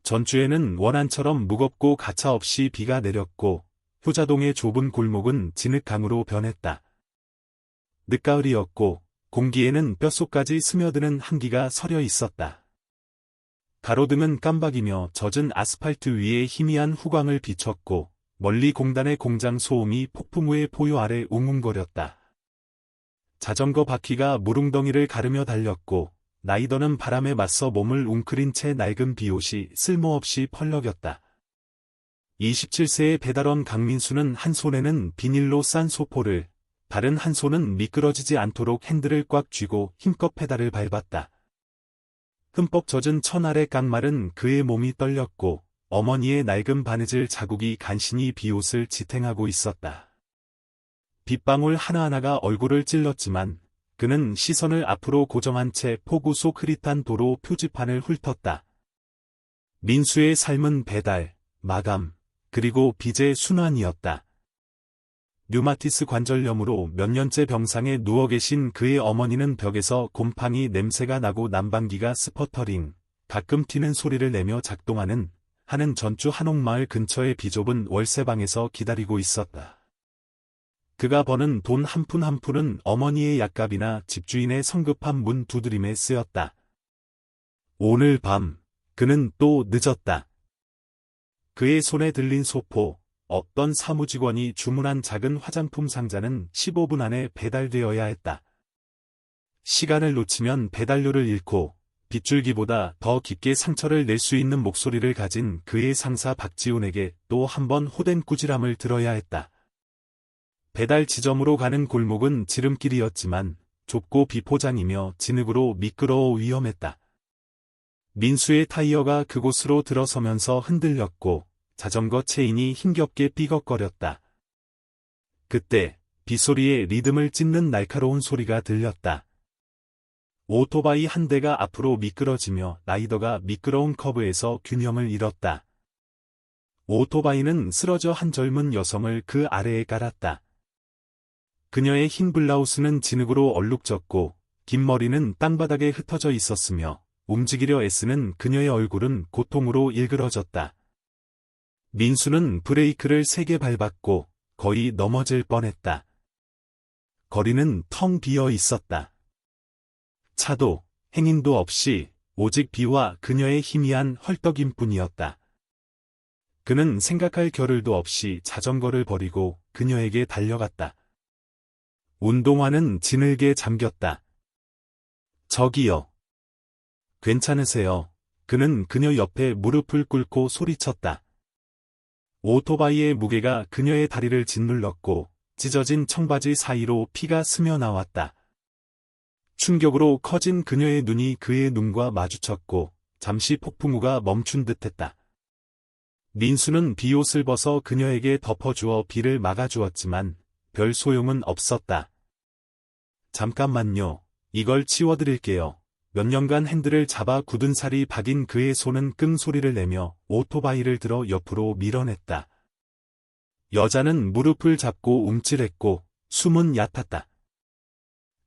전주에는 원안처럼 무겁고 가차없이 비가 내렸고 효자동의 좁은 골목은 진흙강으로 변했다. 늦가을이었고 공기에는 뼛속까지 스며드는 한기가 서려 있었다. 가로등은 깜박이며 젖은 아스팔트 위에 희미한 후광을 비췄고 멀리 공단의 공장 소음이 폭풍우의 포효 아래 웅웅거렸다. 자전거 바퀴가 무릉덩이를 가르며 달렸고 라이더는 바람에 맞서 몸을 웅크린 채 낡은 비옷이 쓸모없이 펄럭였다. 27세의 배달원 강민수는 한 손에는 비닐로 싼 소포를, 다른 한 손은 미끄러지지 않도록 핸들을 꽉 쥐고 힘껏 페달을 밟았다. 흠뻑 젖은 천 아래 깡말은 그의 몸이 떨렸고 어머니의 낡은 바느질 자국이 간신히 비옷을 지탱하고 있었다. 빗방울 하나하나가 얼굴을 찔렀지만 그는 시선을 앞으로 고정한 채 폭우 속 흐릿한 도로 표지판을 훑었다. 민수의 삶은 배달, 마감, 그리고 빚의 순환이었다. 류마티스 관절염으로 몇 년째 병상에 누워 계신 그의 어머니는 벽에서 곰팡이 냄새가 나고 난방기가 스퍼터링, 가끔 튀는 소리를 내며 작동하는 하는 전주 한옥마을 근처의 비좁은 월세방에서 기다리고 있었다. 그가 버는 돈 한 푼 한 푼은 어머니의 약값이나 집주인의 성급한 문 두드림에 쓰였다. 오늘 밤, 그는 또 늦었다. 그의 손에 들린 소포, 어떤 사무직원이 주문한 작은 화장품 상자는 15분 안에 배달되어야 했다. 시간을 놓치면 배달료를 잃고 빗줄기보다 더 깊게 상처를 낼 수 있는 목소리를 가진 그의 상사 박지훈에게 또 한 번 호된 꾸지람을 들어야 했다. 배달 지점으로 가는 골목은 지름길이었지만 좁고 비포장이며 진흙으로 미끄러워 위험했다. 민수의 타이어가 그곳으로 들어서면서 흔들렸고 자전거 체인이 힘겹게 삐걱거렸다. 그때 빗소리에 리듬을 찢는 날카로운 소리가 들렸다. 오토바이 한 대가 앞으로 미끄러지며 라이더가 미끄러운 커브에서 균형을 잃었다. 오토바이는 쓰러져 한 젊은 여성을 그 아래에 깔았다. 그녀의 흰 블라우스는 진흙으로 얼룩졌고 긴 머리는 땅바닥에 흩어져 있었으며 움직이려 애쓰는 그녀의 얼굴은 고통으로 일그러졌다. 민수는 브레이크를 세게 밟았고 거의 넘어질 뻔했다. 거리는 텅 비어 있었다. 차도, 행인도 없이 오직 비와 그녀의 희미한 헐떡임뿐이었다. 그는 생각할 겨를도 없이 자전거를 버리고 그녀에게 달려갔다. 운동화는 진흙에 잠겼다. 저기요. 괜찮으세요? 그는 그녀 옆에 무릎을 꿇고 소리쳤다. 오토바이의 무게가 그녀의 다리를 짓눌렀고 찢어진 청바지 사이로 피가 스며나왔다. 충격으로 커진 그녀의 눈이 그의 눈과 마주쳤고 잠시 폭풍우가 멈춘 듯했다. 민수는 비옷을 벗어 그녀에게 덮어주어 비를 막아주었지만 별 소용은 없었다. 잠깐만요. 이걸 치워드릴게요. 몇 년간 핸들을 잡아 굳은 살이 박인 그의 손은 끙 소리를 내며 오토바이를 들어 옆으로 밀어냈다. 여자는 무릎을 잡고 움찔했고 숨은 얕았다.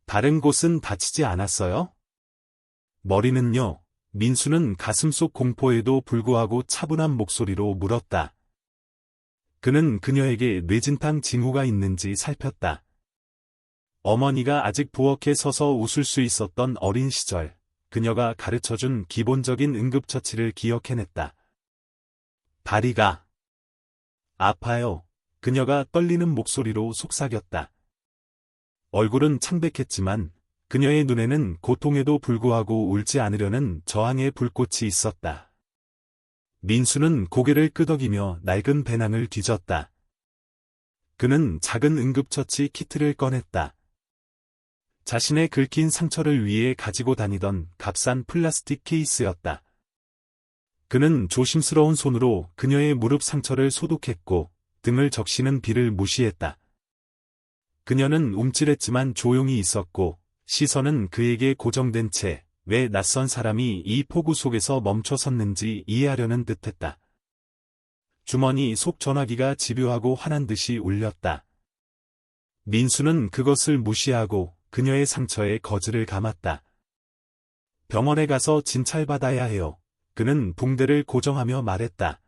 다른 곳은 다치지 않았어요? 머리는요? 민수는 가슴속 공포에도 불구하고 차분한 목소리로 물었다. 그는 그녀에게 뇌진탕 징후가 있는지 살폈다. 어머니가 아직 부엌에 서서 웃을 수 있었던 어린 시절, 그녀가 가르쳐준 기본적인 응급처치를 기억해냈다. 다리가 아파요. 그녀가 떨리는 목소리로 속삭였다. 얼굴은 창백했지만 그녀의 눈에는 고통에도 불구하고 울지 않으려는 저항의 불꽃이 있었다. 민수는 고개를 끄덕이며 낡은 배낭을 뒤졌다. 그는 작은 응급처치 키트를 꺼냈다. 자신의 긁힌 상처를 위해 가지고 다니던 값싼 플라스틱 케이스였다. 그는 조심스러운 손으로 그녀의 무릎 상처를 소독했고 등을 적시는 비를 무시했다. 그녀는 움찔했지만 조용히 있었고 시선은 그에게 고정된 채 왜 낯선 사람이 이 폭우 속에서 멈춰 섰는지 이해하려는 듯했다. 주머니 속 전화기가 집요하고 화난 듯이 울렸다. 민수는 그것을 무시하고 그녀의 상처에 거즈를 감았다. 병원에 가서 진찰받아야 해요. 그는 붕대를 고정하며 말했다.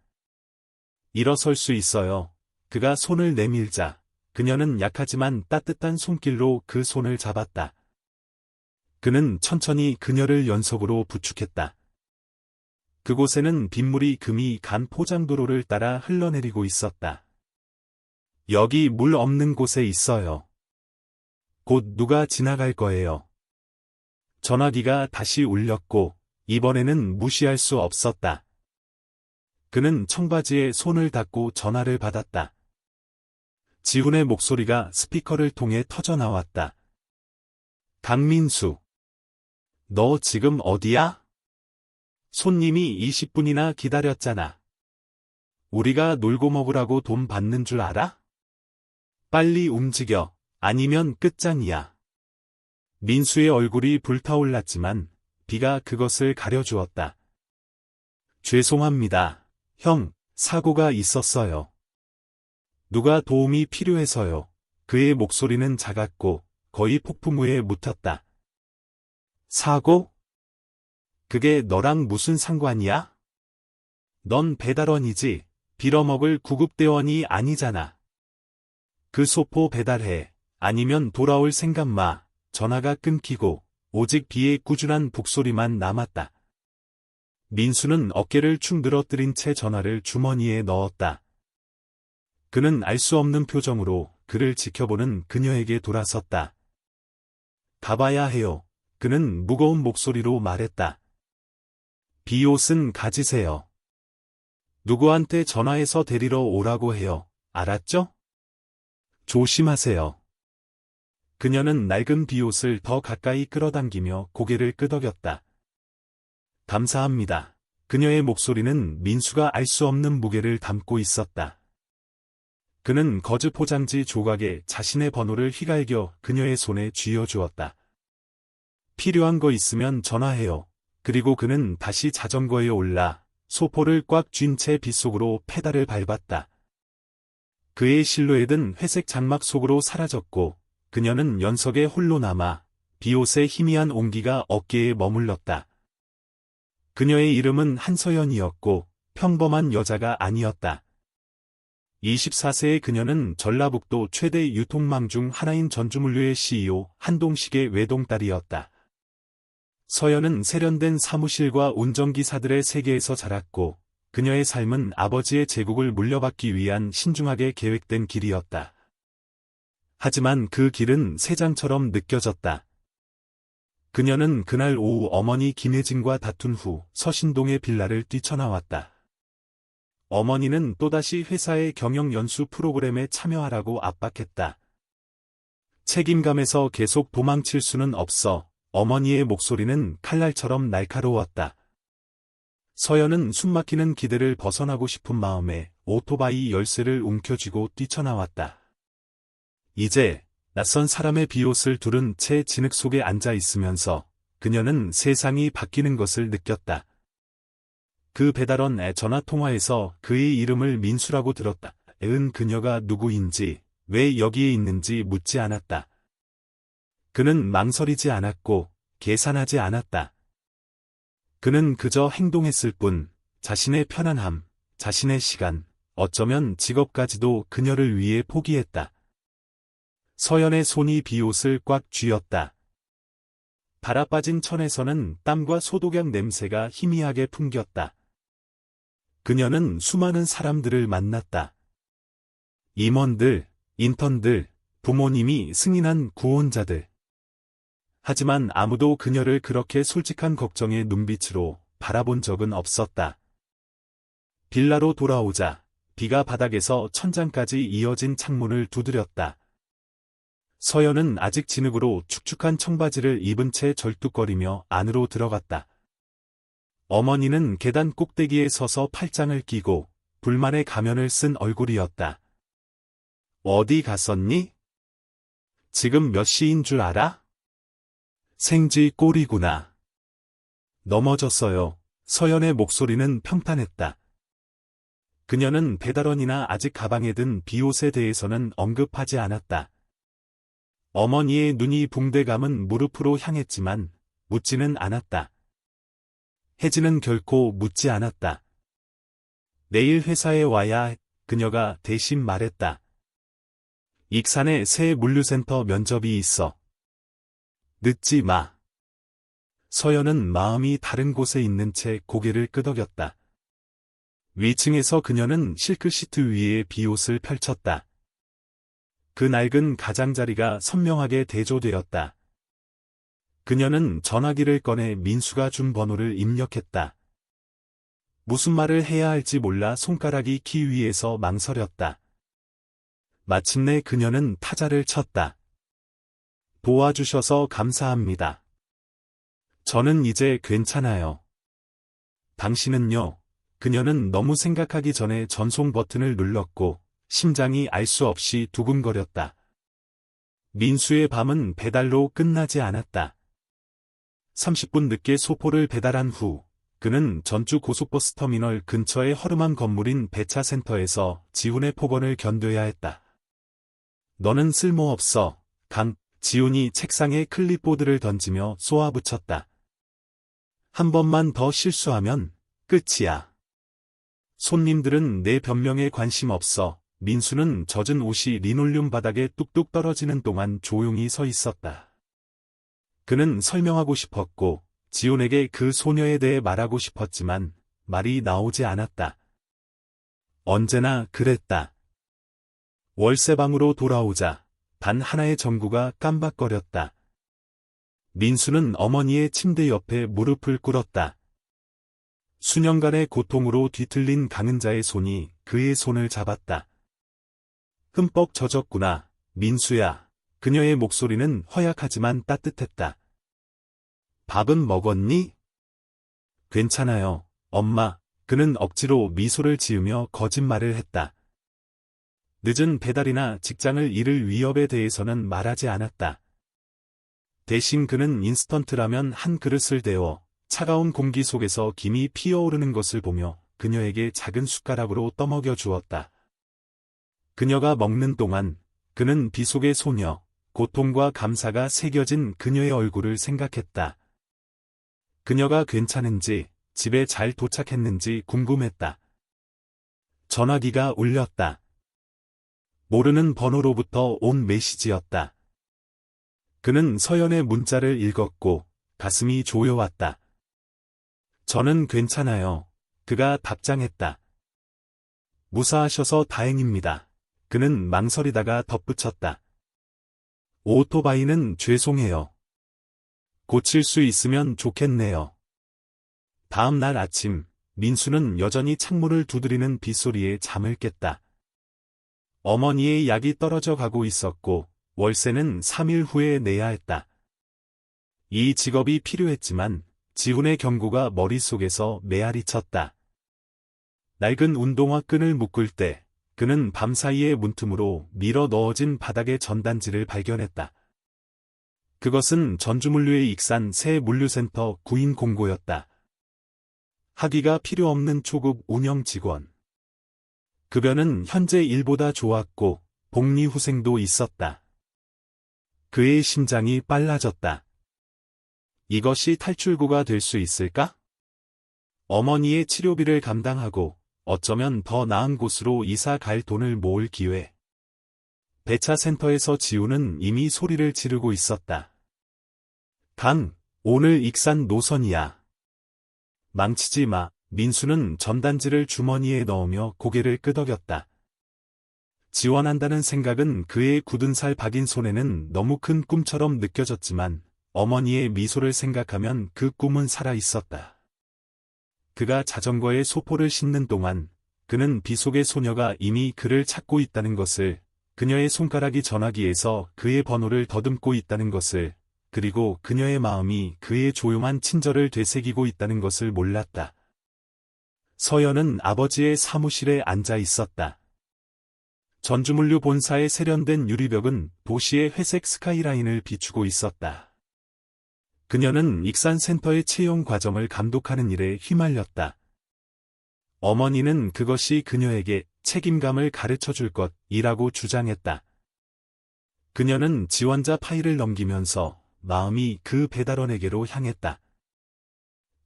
일어설 수 있어요. 그가 손을 내밀자 그녀는 약하지만 따뜻한 손길로 그 손을 잡았다. 그는 천천히 그녀를 연속으로 부축했다. 그곳에는 빗물이 금이 간 포장도로를 따라 흘러내리고 있었다. 여기 물 없는 곳에 있어요. 곧 누가 지나갈 거예요. 전화기가 다시 울렸고 이번에는 무시할 수 없었다. 그는 청바지에 손을 닿고 전화를 받았다. 지훈의 목소리가 스피커를 통해 터져나왔다. 강민수. 너 지금 어디야? 손님이 20분이나 기다렸잖아. 우리가 놀고 먹으라고 돈 받는 줄 알아? 빨리 움직여. 아니면 끝장이야. 민수의 얼굴이 불타올랐지만 비가 그것을 가려주었다. 죄송합니다. 형, 사고가 있었어요. 누가 도움이 필요해서요. 그의 목소리는 작았고 거의 폭풍우에 묻혔다. 사고? 그게 너랑 무슨 상관이야? 넌 배달원이지, 빌어먹을 구급대원이 아니잖아. 그 소포 배달해. 아니면 돌아올 생각 마. 전화가 끊기고 오직 비의 꾸준한 북소리만 남았다. 민수는 어깨를 축 늘어뜨린 채 전화를 주머니에 넣었다. 그는 알 수 없는 표정으로 그를 지켜보는 그녀에게 돌아섰다. 가봐야 해요. 그는 무거운 목소리로 말했다. 비옷은 가지세요. 누구한테 전화해서 데리러 오라고 해요. 알았죠? 조심하세요. 그녀는 낡은 비옷을 더 가까이 끌어당기며 고개를 끄덕였다. 감사합니다. 그녀의 목소리는 민수가 알 수 없는 무게를 담고 있었다. 그는 거즈 포장지 조각에 자신의 번호를 휘갈겨 그녀의 손에 쥐어주었다. 필요한 거 있으면 전화해요. 그리고 그는 다시 자전거에 올라 소포를 꽉 쥔 채 빗속으로 페달을 밟았다. 그의 실루엣은 회색 장막 속으로 사라졌고 그녀는 연석에 홀로 남아 비옷의 희미한 온기가 어깨에 머물렀다. 그녀의 이름은 한서연이었고 평범한 여자가 아니었다. 24세의 그녀는 전라북도 최대 유통망 중 하나인 전주물류의 CEO 한동식의 외동딸이었다. 서연은 세련된 사무실과 운전기사들의 세계에서 자랐고 그녀의 삶은 아버지의 제국을 물려받기 위한 신중하게 계획된 길이었다. 하지만 그 길은 새장처럼 느껴졌다. 그녀는 그날 오후 어머니 김혜진과 다툰 후 서신동의 빌라를 뛰쳐나왔다. 어머니는 또다시 회사의 경영연수 프로그램에 참여하라고 압박했다. 책임감에서 계속 도망칠 수는 없어. 어머니의 목소리는 칼날처럼 날카로웠다. 서연은 숨막히는 기대를 벗어나고 싶은 마음에 오토바이 열쇠를 움켜쥐고 뛰쳐나왔다. 이제 낯선 사람의 비옷을 두른 채 진흙 속에 앉아 있으면서 그녀는 세상이 바뀌는 것을 느꼈다. 그 배달원의 전화통화에서 그의 이름을 민수라고 들었다. 은 그녀가 누구인지, 왜 여기에 있는지 묻지 않았다. 그는 망설이지 않았고 계산하지 않았다. 그는 그저 행동했을 뿐, 자신의 편안함, 자신의 시간, 어쩌면 직업까지도 그녀를 위해 포기했다. 서연의 손이 비옷을 꽉 쥐었다. 갈아빠진 천에서는 땀과 소독약 냄새가 희미하게 풍겼다. 그녀는 수많은 사람들을 만났다. 임원들, 인턴들, 부모님이 승인한 구원자들. 하지만 아무도 그녀를 그렇게 솔직한 걱정의 눈빛으로 바라본 적은 없었다. 빌라로 돌아오자 비가 바닥에서 천장까지 이어진 창문을 두드렸다. 서연은 아직 진흙으로 축축한 청바지를 입은 채 절뚝거리며 안으로 들어갔다. 어머니는 계단 꼭대기에 서서 팔짱을 끼고 불만의 가면을 쓴 얼굴이었다. 어디 갔었니? 지금 몇 시인 줄 알아? 생쥐 꼴이구나. 넘어졌어요. 서연의 목소리는 평탄했다. 그녀는 배달원이나 아직 가방에 든 비옷에 대해서는 언급하지 않았다. 어머니의 눈이 붕대 감은 무릎으로 향했지만 묻지는 않았다. 혜진은 결코 묻지 않았다. 내일 회사에 와야 그녀가 대신 말했다. 익산에 새 물류센터 면접이 있어. 늦지 마. 서연은 마음이 다른 곳에 있는 채 고개를 끄덕였다. 위층에서 그녀는 실크시트 위에 비옷을 펼쳤다. 그 낡은 가장자리가 선명하게 대조되었다. 그녀는 전화기를 꺼내 민수가 준 번호를 입력했다. 무슨 말을 해야 할지 몰라 손가락이 키 위에서 망설였다. 마침내 그녀는 타자를 쳤다. 도와주셔서 감사합니다. 저는 이제 괜찮아요. 당신은요? 그녀는 너무 생각하기 전에 전송 버튼을 눌렀고 심장이 알 수 없이 두근거렸다. 민수의 밤은 배달로 끝나지 않았다. 30분 늦게 소포를 배달한 후 그는 전주 고속버스 터미널 근처의 허름한 건물인 배차센터에서 지훈의 폭언을 견뎌야 했다. 너는 쓸모없어. 지훈이 책상에 클립보드를 던지며 쏘아붙였다. 한 번만 더 실수하면 끝이야. 손님들은 내 변명에 관심 없어. 민수는 젖은 옷이 리놀륨 바닥에 뚝뚝 떨어지는 동안 조용히 서 있었다. 그는 설명하고 싶었고 지훈에게 그 소녀에 대해 말하고 싶었지만 말이 나오지 않았다. 언제나 그랬다. 월세방으로 돌아오자 단 하나의 전구가 깜박거렸다. 민수는 어머니의 침대 옆에 무릎을 꿇었다. 수년간의 고통으로 뒤틀린 강은자의 손이 그의 손을 잡았다. 흠뻑 젖었구나, 민수야. 그녀의 목소리는 허약하지만 따뜻했다. 밥은 먹었니? 괜찮아요, 엄마. 그는 억지로 미소를 지으며 거짓말을 했다. 늦은 배달이나 직장을 잃을 위협에 대해서는 말하지 않았다. 대신 그는 인스턴트 라면 한 그릇을 데워 차가운 공기 속에서 김이 피어오르는 것을 보며 그녀에게 작은 숟가락으로 떠먹여 주었다. 그녀가 먹는 동안 그는 비 속의 소녀, 고통과 감사가 새겨진 그녀의 얼굴을 생각했다. 그녀가 괜찮은지, 집에 잘 도착했는지 궁금했다. 전화기가 울렸다. 모르는 번호로부터 온 메시지였다. 그는 서연의 문자를 읽었고 가슴이 조여왔다. 저는 괜찮아요. 그가 답장했다. 무사하셔서 다행입니다. 그는 망설이다가 덧붙였다. 오토바이는 죄송해요. 고칠 수 있으면 좋겠네요. 다음 날 아침, 민수는 여전히 창문을 두드리는 빗소리에 잠을 깼다. 어머니의 약이 떨어져 가고 있었고 월세는 3일 후에 내야 했다. 이 직업이 필요했지만 지훈의 경고가 머릿속에서 메아리 쳤다. 낡은 운동화 끈을 묶을 때 그는 밤사이에 문틈으로 밀어 넣어진 바닥의 전단지를 발견했다. 그것은 전주물류의 익산 새 물류센터 구인 공고였다. 학위가 필요 없는 초급 운영 직원. 급여는 현재 일보다 좋았고 복리 후생도 있었다. 그의 심장이 빨라졌다. 이것이 탈출구가 될 수 있을까? 어머니의 치료비를 감당하고 어쩌면 더 나은 곳으로 이사 갈 돈을 모을 기회. 배차센터에서 지훈은 이미 소리를 지르고 있었다. 오늘 익산 노선이야. 망치지 마. 민수는 전단지를 주머니에 넣으며 고개를 끄덕였다. 지원한다는 생각은 그의 굳은 살 박인 손에는 너무 큰 꿈처럼 느껴졌지만 어머니의 미소를 생각하면 그 꿈은 살아 있었다. 그가 자전거에 소포를 싣는 동안 그는 비 속의 소녀가 이미 그를 찾고 있다는 것을, 그녀의 손가락이 전화기에서 그의 번호를 더듬고 있다는 것을, 그리고 그녀의 마음이 그의 조용한 친절을 되새기고 있다는 것을 몰랐다. 서연은 아버지의 사무실에 앉아 있었다. 전주물류 본사의 세련된 유리벽은 도시의 회색 스카이라인을 비추고 있었다. 그녀는 익산센터의 채용 과정을 감독하는 일에 휘말렸다. 어머니는 그것이 그녀에게 책임감을 가르쳐줄 것이라고 주장했다. 그녀는 지원자 파일을 넘기면서 마음이 그 배달원에게로 향했다.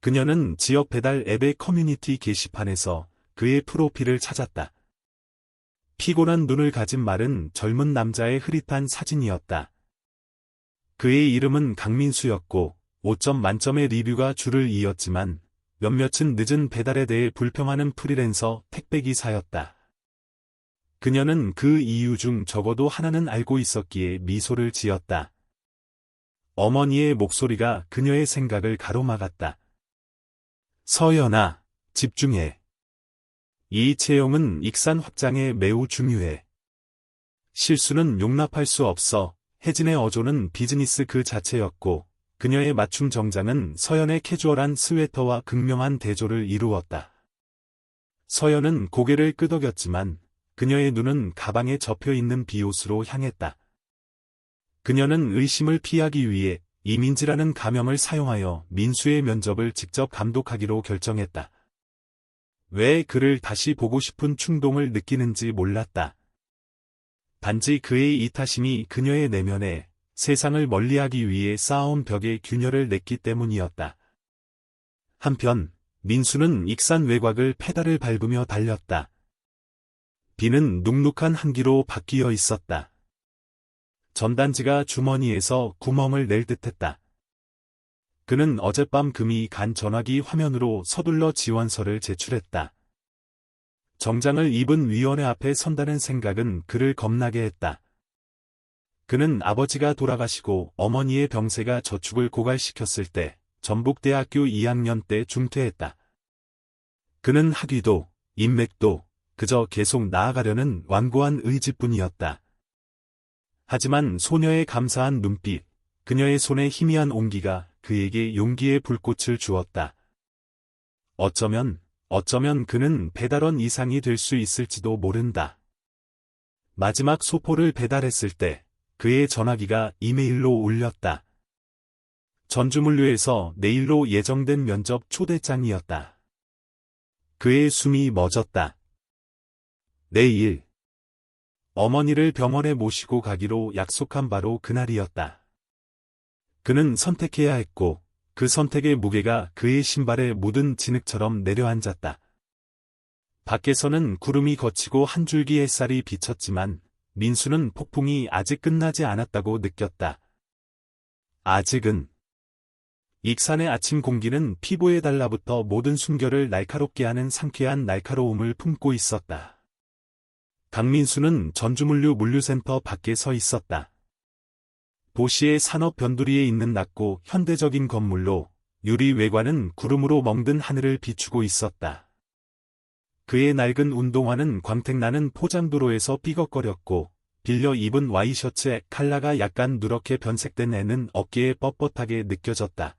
그녀는 지역 배달 앱의 커뮤니티 게시판에서 그의 프로필을 찾았다. 피곤한 눈을 가진 마른 젊은 남자의 흐릿한 사진이었다. 그의 이름은 강민수였고 5점 만점의 리뷰가 줄을 이었지만 몇몇은 늦은 배달에 대해 불평하는 프리랜서 택배기사였다. 그녀는 그 이유 중 적어도 하나는 알고 있었기에 미소를 지었다. 어머니의 목소리가 그녀의 생각을 가로막았다. 서연아, 집중해. 이 채용은 익산 확장에 매우 중요해. 실수는 용납할 수 없어. 혜진의 어조는 비즈니스 그 자체였고 그녀의 맞춤 정장은 서연의 캐주얼한 스웨터와 극명한 대조를 이루었다. 서연은 고개를 끄덕였지만 그녀의 눈은 가방에 접혀있는 비옷으로 향했다. 그녀는 의심을 피하기 위해 이민지라는 가명을 사용하여 민수의 면접을 직접 감독하기로 결정했다. 왜 그를 다시 보고 싶은 충동을 느끼는지 몰랐다. 단지 그의 이타심이 그녀의 내면에 세상을 멀리하기 위해 쌓아온 벽에 균열을 냈기 때문이었다. 한편 민수는 익산 외곽을 페달을 밟으며 달렸다. 비는 눅눅한 한기로 바뀌어 있었다. 전단지가 주머니에서 구멍을 낼 듯했다. 그는 어젯밤 금이 간 전화기 화면으로 서둘러 지원서를 제출했다. 정장을 입은 위원회 앞에 선다는 생각은 그를 겁나게 했다. 그는 아버지가 돌아가시고 어머니의 병세가 저축을 고갈시켰을 때 전북대학교 2학년 때 중퇴했다. 그는 학위도 인맥도 그저 계속 나아가려는 완고한 의지뿐이었다. 하지만 소녀의 감사한 눈빛, 그녀의 손에 희미한 온기가 그에게 용기의 불꽃을 주었다. 어쩌면 그는 배달원 이상이 될 수 있을지도 모른다. 마지막 소포를 배달했을 때 그의 전화기가 이메일로 울렸다. 전주물류에서 내일로 예정된 면접 초대장이었다. 그의 숨이 멎었다. 내일. 어머니를 병원에 모시고 가기로 약속한 바로 그날이었다. 그는 선택해야 했고 그 선택의 무게가 그의 신발에 묻은 진흙처럼 내려앉았다. 밖에서는 구름이 걷히고 한 줄기 햇살이 비쳤지만 민수는 폭풍이 아직 끝나지 않았다고 느꼈다. 아직은. 익산의 아침 공기는 피부에 달라붙어 모든 숨결을 날카롭게 하는 상쾌한 날카로움을 품고 있었다. 강민수는 전주물류 물류센터 밖에 서 있었다. 도시의 산업 변두리에 있는 낮고 현대적인 건물로 유리 외관은 구름으로 멍든 하늘을 비추고 있었다. 그의 낡은 운동화는 광택나는 포장도로에서 삐걱거렸고 빌려 입은 와이셔츠의 칼라가 약간 누렇게 변색된 애는 어깨에 뻣뻣하게 느껴졌다.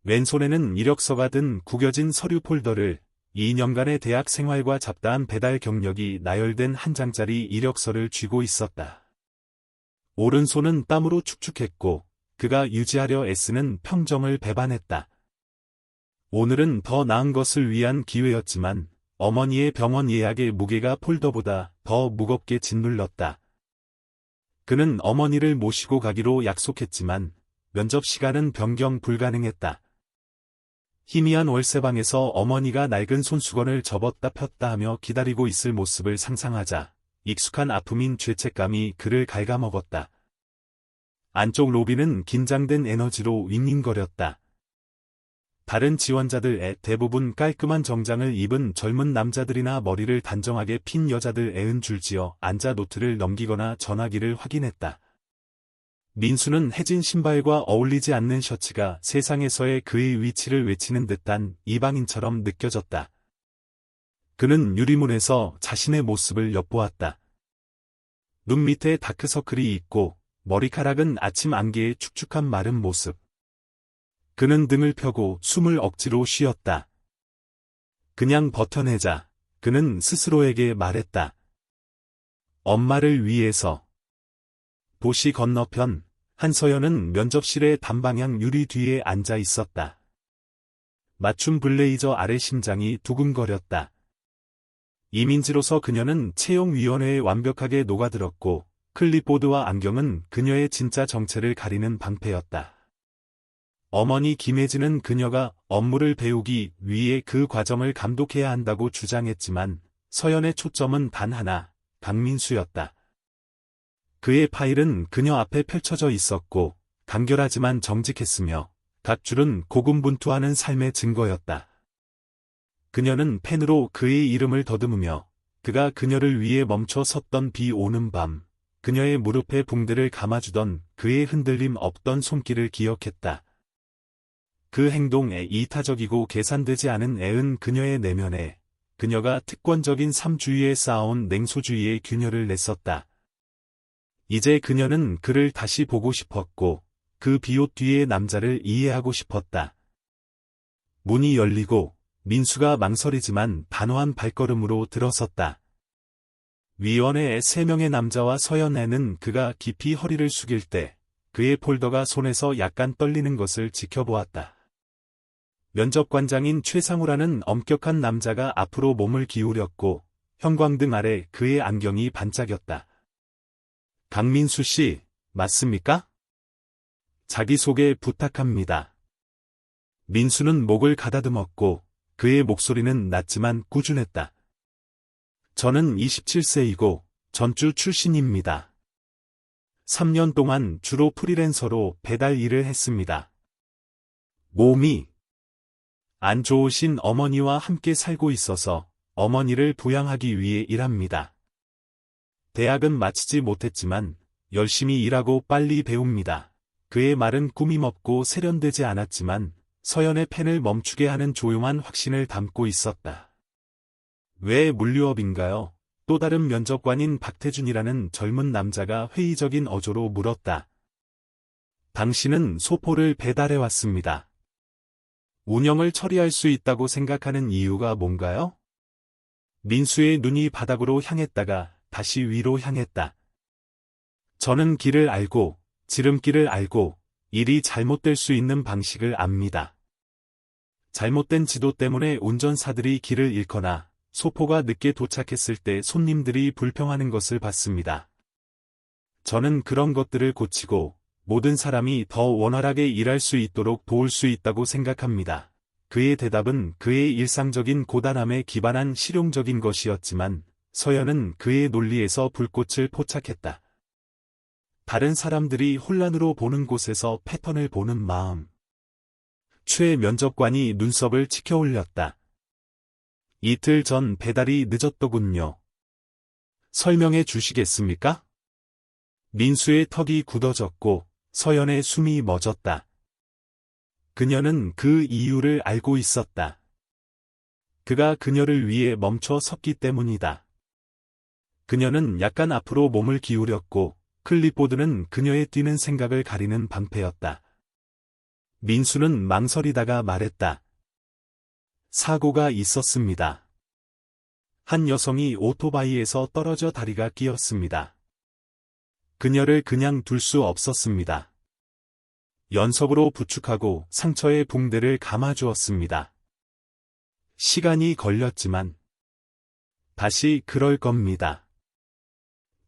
왼손에는 이력서가 든 구겨진 서류 폴더를 2년간의 대학 생활과 잡다한 배달 경력이 나열된 한 장짜리 이력서를 쥐고 있었다. 오른손은 땀으로 축축했고 그가 유지하려 애쓰는 평정을 배반했다. 오늘은 더 나은 것을 위한 기회였지만 어머니의 병원 예약의 무게가 폴더보다 더 무겁게 짓눌렀다. 그는 어머니를 모시고 가기로 약속했지만 면접 시간은 변경 불가능했다. 희미한 월세방에서 어머니가 낡은 손수건을 접었다 폈다 하며 기다리고 있을 모습을 상상하자 익숙한 아픔인 죄책감이 그를 갉아먹었다. 안쪽 로비는 긴장된 에너지로 윙윙거렸다. 다른 지원자들의 대부분 깔끔한 정장을 입은 젊은 남자들이나 머리를 단정하게 핀 여자들 애은 줄지어 앉아 노트를 넘기거나 전화기를 확인했다. 민수는 혜진 신발과 어울리지 않는 셔츠가 세상에서의 그의 위치를 외치는 듯한 이방인처럼 느껴졌다. 그는 유리문에서 자신의 모습을 엿보았다. 눈 밑에 다크서클이 있고 머리카락은 아침 안개의 축축한 마른 모습. 그는 등을 펴고 숨을 억지로 쉬었다. 그냥 버텨내자. 그는 스스로에게 말했다. 엄마를 위해서. 도시 건너편 한서연은 면접실의 단방향 유리 뒤에 앉아 있었다. 맞춤 블레이저 아래 심장이 두근거렸다. 이민지로서 그녀는 채용위원회에 완벽하게 녹아들었고 클립보드와 안경은 그녀의 진짜 정체를 가리는 방패였다. 어머니 김혜진은 그녀가 업무를 배우기 위해 그 과정을 감독해야 한다고 주장했지만 서연의 초점은 단 하나, 강민수였다. 그의 파일은 그녀 앞에 펼쳐져 있었고 간결하지만 정직했으며 각 줄은 고군분투하는 삶의 증거였다. 그녀는 펜으로 그의 이름을 더듬으며 그가 그녀를 위해 멈춰 섰던 비 오는 밤, 그녀의 무릎에 붕대를 감아주던 그의 흔들림 없던 손길을 기억했다. 그 행동에 이타적이고 계산되지 않은 애은 그녀의 내면에 그녀가 특권적인 삶주의에 쌓아온 냉소주의의 균열을 냈었다. 이제 그녀는 그를 다시 보고 싶었고 그 비옷 뒤의 남자를 이해하고 싶었다. 문이 열리고 민수가 망설이지만 단호한 발걸음으로 들어섰다. 위원회의 3명의 남자와 서연애는 그가 깊이 허리를 숙일 때 그의 폴더가 손에서 약간 떨리는 것을 지켜보았다. 면접관장인 최상우라는 엄격한 남자가 앞으로 몸을 기울였고 형광등 아래 그의 안경이 반짝였다. 강민수 씨, 맞습니까? 자기소개 부탁합니다. 민수는 목을 가다듬었고 그의 목소리는 낮지만 꾸준했다. 저는 27세이고 전주 출신입니다. 3년 동안 주로 프리랜서로 배달 일을 했습니다. 몸이 안 좋으신 어머니와 함께 살고 있어서 어머니를 부양하기 위해 일합니다. 대학은 마치지 못했지만 열심히 일하고 빨리 배웁니다. 그의 말은 꾸밈없고 세련되지 않았지만 서연의 펜을 멈추게 하는 조용한 확신을 담고 있었다. 왜 물류업인가요? 또 다른 면접관인 박태준이라는 젊은 남자가 회의적인 어조로 물었다. 당신은 소포를 배달해왔습니다. 운영을 처리할 수 있다고 생각하는 이유가 뭔가요? 민수의 눈이 바닥으로 향했다가 다시 위로 향했다. 저는 길을 알고, 지름길을 알고, 일이 잘못될 수 있는 방식을 압니다. 잘못된 지도 때문에 운전사들이 길을 잃거나 소포가 늦게 도착했을 때 손님들이 불평하는 것을 봤습니다. 저는 그런 것들을 고치고 모든 사람이 더 원활하게 일할 수 있도록 도울 수 있다고 생각합니다. 그의 대답은 그의 일상적인 고단함에 기반한 실용적인 것이었지만 서연은 그의 논리에서 불꽃을 포착했다. 다른 사람들이 혼란으로 보는 곳에서 패턴을 보는 마음. 최 면접관이 눈썹을 치켜 올렸다. 이틀 전 배달이 늦었더군요. 설명해 주시겠습니까? 민수의 턱이 굳어졌고 서연의 숨이 멎었다. 그녀는 그 이유를 알고 있었다. 그가 그녀를 위해 멈춰 섰기 때문이다. 그녀는 약간 앞으로 몸을 기울였고 클립보드는 그녀의 뛰는 생각을 가리는 방패였다. 민수는 망설이다가 말했다. 사고가 있었습니다. 한 여성이 오토바이에서 떨어져 다리가 끼었습니다. 그녀를 그냥 둘 수 없었습니다. 연석으로 부축하고 상처에 붕대를 감아주었습니다. 시간이 걸렸지만 다시 그럴 겁니다.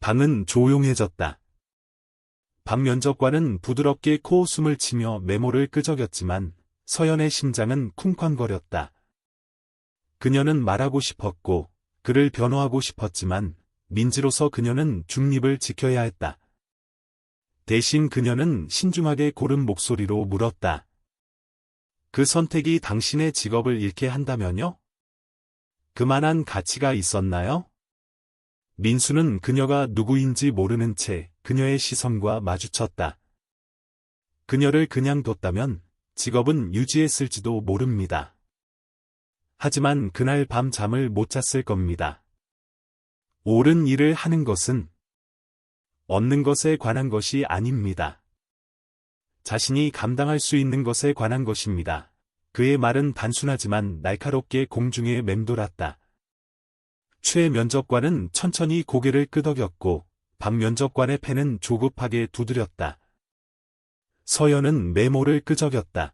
방은 조용해졌다. 박 면접관은 부드럽게 코웃음을 치며 메모를 끄적였지만 서연의 심장은 쿵쾅거렸다. 그녀는 말하고 싶었고 그를 변호하고 싶었지만 민지로서 그녀는 중립을 지켜야 했다. 대신 그녀는 신중하게 고른 목소리로 물었다. 그 선택이 당신의 직업을 잃게 한다면요? 그만한 가치가 있었나요? 민수는 그녀가 누구인지 모르는 채 그녀의 시선과 마주쳤다. 그녀를 그냥 뒀다면 직업은 유지했을지도 모릅니다. 하지만 그날 밤 잠을 못 잤을 겁니다. 옳은 일을 하는 것은 얻는 것에 관한 것이 아닙니다. 자신이 감당할 수 있는 것에 관한 것입니다. 그의 말은 단순하지만 날카롭게 공중에 맴돌았다. 최 면접관은 천천히 고개를 끄덕였고 박 면접관의 펜은 조급하게 두드렸다. 서연은 메모를 끄적였다.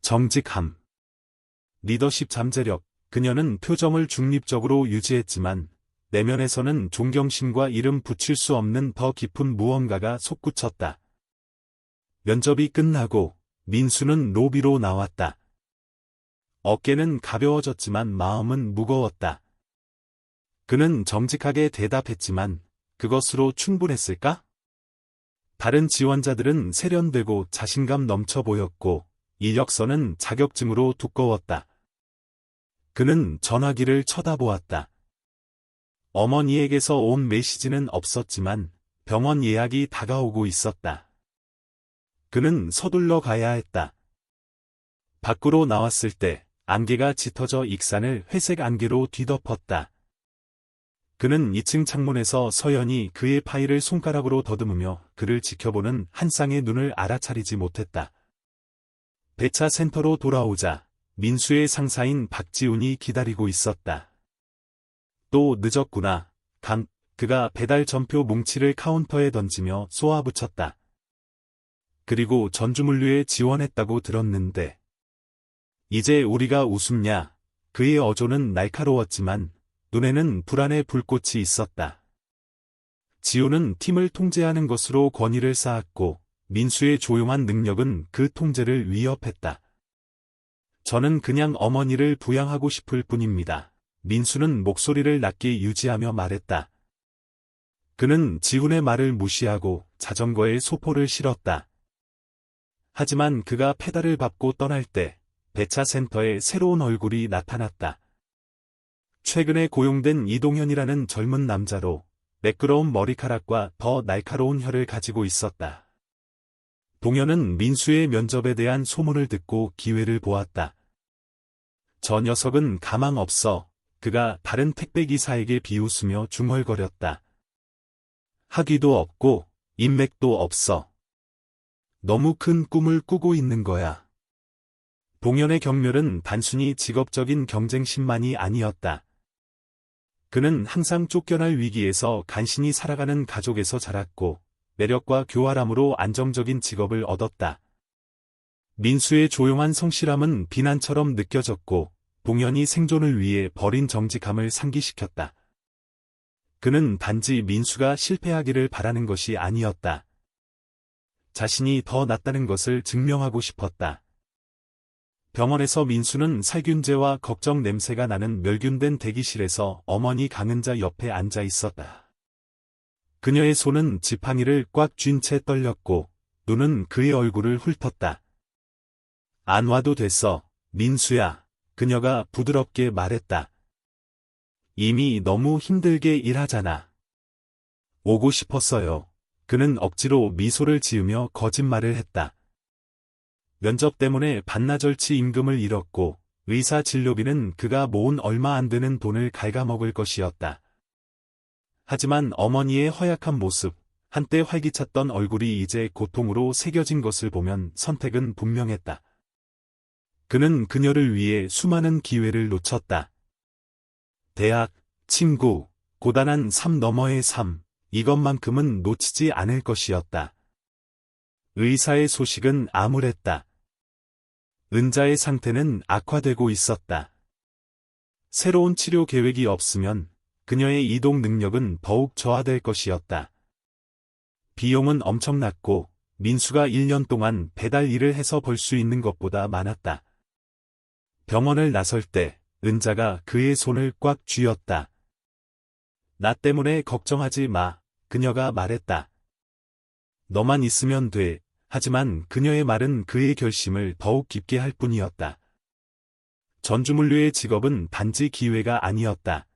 정직함, 리더십 잠재력, 그녀는 표정을 중립적으로 유지했지만 내면에서는 존경심과 이름 붙일 수 없는 더 깊은 무언가가 솟구쳤다. 면접이 끝나고 민수는 로비로 나왔다. 어깨는 가벼워졌지만 마음은 무거웠다. 그는 정직하게 대답했지만 그것으로 충분했을까? 다른 지원자들은 세련되고 자신감 넘쳐 보였고 이력서는 자격증으로 두꺼웠다. 그는 전화기를 쳐다보았다. 어머니에게서 온 메시지는 없었지만 병원 예약이 다가오고 있었다. 그는 서둘러 가야 했다. 밖으로 나왔을 때 안개가 짙어져 익산을 회색 안개로 뒤덮었다. 그는 2층 창문에서 서연이 그의 파일을 손가락으로 더듬으며 그를 지켜보는 한 쌍의 눈을 알아차리지 못했다. 배차 센터로 돌아오자 민수의 상사인 박지훈이 기다리고 있었다. 또 늦었구나. 그가 배달 전표 뭉치를 카운터에 던지며 쏘아붙였다. 그리고 전주물류에 지원했다고 들었는데. 이제 우리가 웃음냐? 그의 어조는 날카로웠지만 눈에는 불안의 불꽃이 있었다. 지훈은 팀을 통제하는 것으로 권위를 쌓았고 민수의 조용한 능력은 그 통제를 위협했다. 저는 그냥 어머니를 부양하고 싶을 뿐입니다. 민수는 목소리를 낮게 유지하며 말했다. 그는 지훈의 말을 무시하고 자전거에 소포를 실었다. 하지만 그가 페달을 밟고 떠날 때 배차 센터에 새로운 얼굴이 나타났다. 최근에 고용된 이동현이라는 젊은 남자로 매끄러운 머리카락과 더 날카로운 혀를 가지고 있었다. 동현은 민수의 면접에 대한 소문을 듣고 기회를 보았다. 저 녀석은 가망 없어. 그가 다른 택배기사에게 비웃으며 중얼거렸다. 학위도 없고 인맥도 없어. 너무 큰 꿈을 꾸고 있는 거야. 동현의 경멸은 단순히 직업적인 경쟁심만이 아니었다. 그는 항상 쫓겨날 위기에서 간신히 살아가는 가족에서 자랐고 매력과 교활함으로 안정적인 직업을 얻었다. 민수의 조용한 성실함은 비난처럼 느껴졌고 동현이 생존을 위해 버린 정직함을 상기시켰다. 그는 단지 민수가 실패하기를 바라는 것이 아니었다. 자신이 더 낫다는 것을 증명하고 싶었다. 병원에서 민수는 살균제와 걱정 냄새가 나는 멸균된 대기실에서 어머니 강은자 옆에 앉아 있었다. 그녀의 손은 지팡이를 꽉 쥔 채 떨렸고 눈은 그의 얼굴을 훑었다. 안 와도 됐어, 민수야. 그녀가 부드럽게 말했다. 이미 너무 힘들게 일하잖아. 오고 싶었어요. 그는 억지로 미소를 지으며 거짓말을 했다. 면접 때문에 반나절치 임금을 잃었고 의사 진료비는 그가 모은 얼마 안 되는 돈을 갉아먹을 것이었다. 하지만 어머니의 허약한 모습, 한때 활기찼던 얼굴이 이제 고통으로 새겨진 것을 보면 선택은 분명했다. 그는 그녀를 위해 수많은 기회를 놓쳤다. 대학, 친구, 고단한 삶 너머의 삶, 이것만큼은 놓치지 않을 것이었다. 의사의 소식은 암울했다. 은자의 상태는 악화되고 있었다. 새로운 치료 계획이 없으면 그녀의 이동 능력은 더욱 저하될 것이었다. 비용은 엄청났고 민수가 1년 동안 배달 일을 해서 벌 수 있는 것보다 많았다. 병원을 나설 때 은자가 그의 손을 꽉 쥐었다. 나 때문에 걱정하지 마, 그녀가 말했다. 너만 있으면 돼. 하지만 그녀의 말은 그의 결심을 더욱 깊게 할 뿐이었다. 전주물류의 직업은 단지 기회가 아니었다.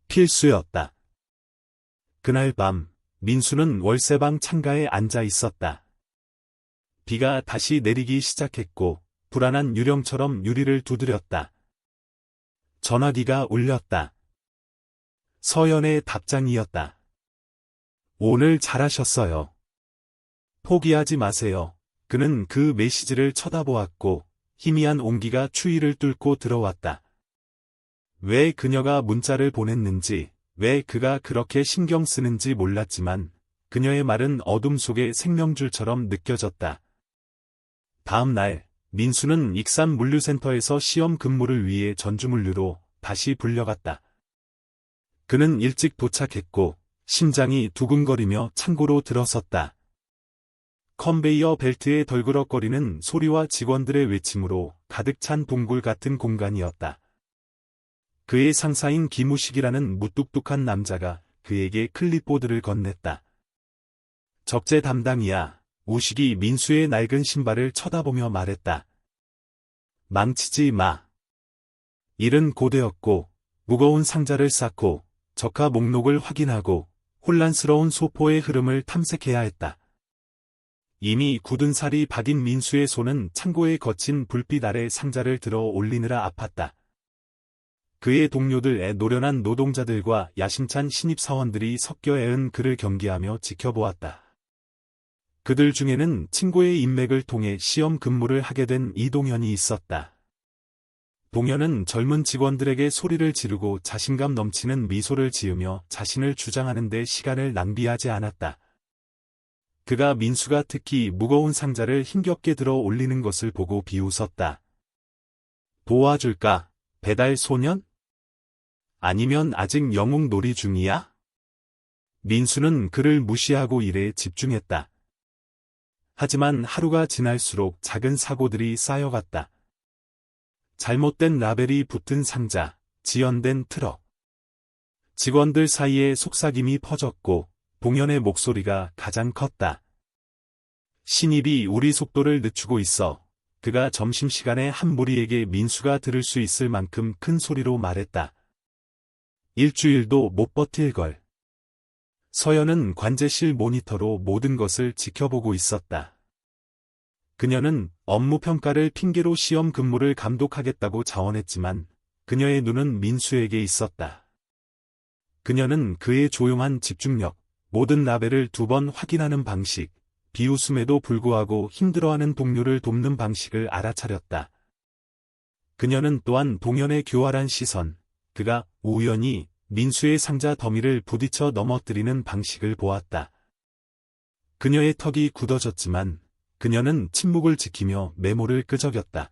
필수였다. 그날 밤, 민수는 월세방 창가에 앉아 있었다. 비가 다시 내리기 시작했고 불안한 유령처럼 유리를 두드렸다. 전화기가 울렸다. 서연의 답장이었다. 오늘 잘하셨어요. 포기하지 마세요. 그는 그 메시지를 쳐다보았고 희미한 온기가 추위를 뚫고 들어왔다. 왜 그녀가 문자를 보냈는지, 왜 그가 그렇게 신경 쓰는지 몰랐지만 그녀의 말은 어둠 속의 생명줄처럼 느껴졌다. 다음 날, 민수는 익산 물류센터에서 시험 근무를 위해 전주물류로 다시 불려갔다. 그는 일찍 도착했고 심장이 두근거리며 창고로 들어섰다. 컨베이어 벨트의 덜그럭거리는 소리와 직원들의 외침으로 가득 찬 동굴 같은 공간이었다. 그의 상사인 김우식이라는 무뚝뚝한 남자가 그에게 클립보드를 건넸다. 적재 담당이야. 우식이 민수의 낡은 신발을 쳐다보며 말했다. 망치지 마. 일은 고되었고 무거운 상자를 쌓고 적하 목록을 확인하고 혼란스러운 소포의 흐름을 탐색해야 했다. 이미 굳은 살이 박인 민수의 손은 창고에 거친 불빛 아래 상자를 들어 올리느라 아팠다. 그의 동료들 노련한 노동자들과 야심찬 신입사원들이 섞여 애은 그를 경계하며 지켜보았다. 그들 중에는 친구의 인맥을 통해 시험 근무를 하게 된 이동현이 있었다. 동현은 젊은 직원들에게 소리를 지르고 자신감 넘치는 미소를 지으며 자신을 주장하는 데 시간을 낭비하지 않았다. 그가 민수가 특히 무거운 상자를 힘겹게 들어 올리는 것을 보고 비웃었다. 도와줄까, 배달 소년? 아니면 아직 영웅놀이 중이야? 민수는 그를 무시하고 일에 집중했다. 하지만 하루가 지날수록 작은 사고들이 쌓여갔다. 잘못된 라벨이 붙은 상자, 지연된 트럭. 직원들 사이에 속삭임이 퍼졌고 동현의 목소리가 가장 컸다. 신입이 우리 속도를 늦추고 있어. 그가 점심시간에 한 무리에게 민수가 들을 수 있을 만큼 큰 소리로 말했다. 일주일도 못 버틸걸. 서연은 관제실 모니터로 모든 것을 지켜보고 있었다. 그녀는 업무 평가를 핑계로 시험 근무를 감독하겠다고 자원했지만 그녀의 눈은 민수에게 있었다. 그녀는 그의 조용한 집중력, 모든 라벨을 2번 확인하는 방식, 비웃음에도 불구하고 힘들어하는 동료를 돕는 방식을 알아차렸다. 그녀는 또한 동현의 교활한 시선, 그가 우연히 민수의 상자 더미를 부딪혀 넘어뜨리는 방식을 보았다. 그녀의 턱이 굳어졌지만 그녀는 침묵을 지키며 메모를 끄적였다.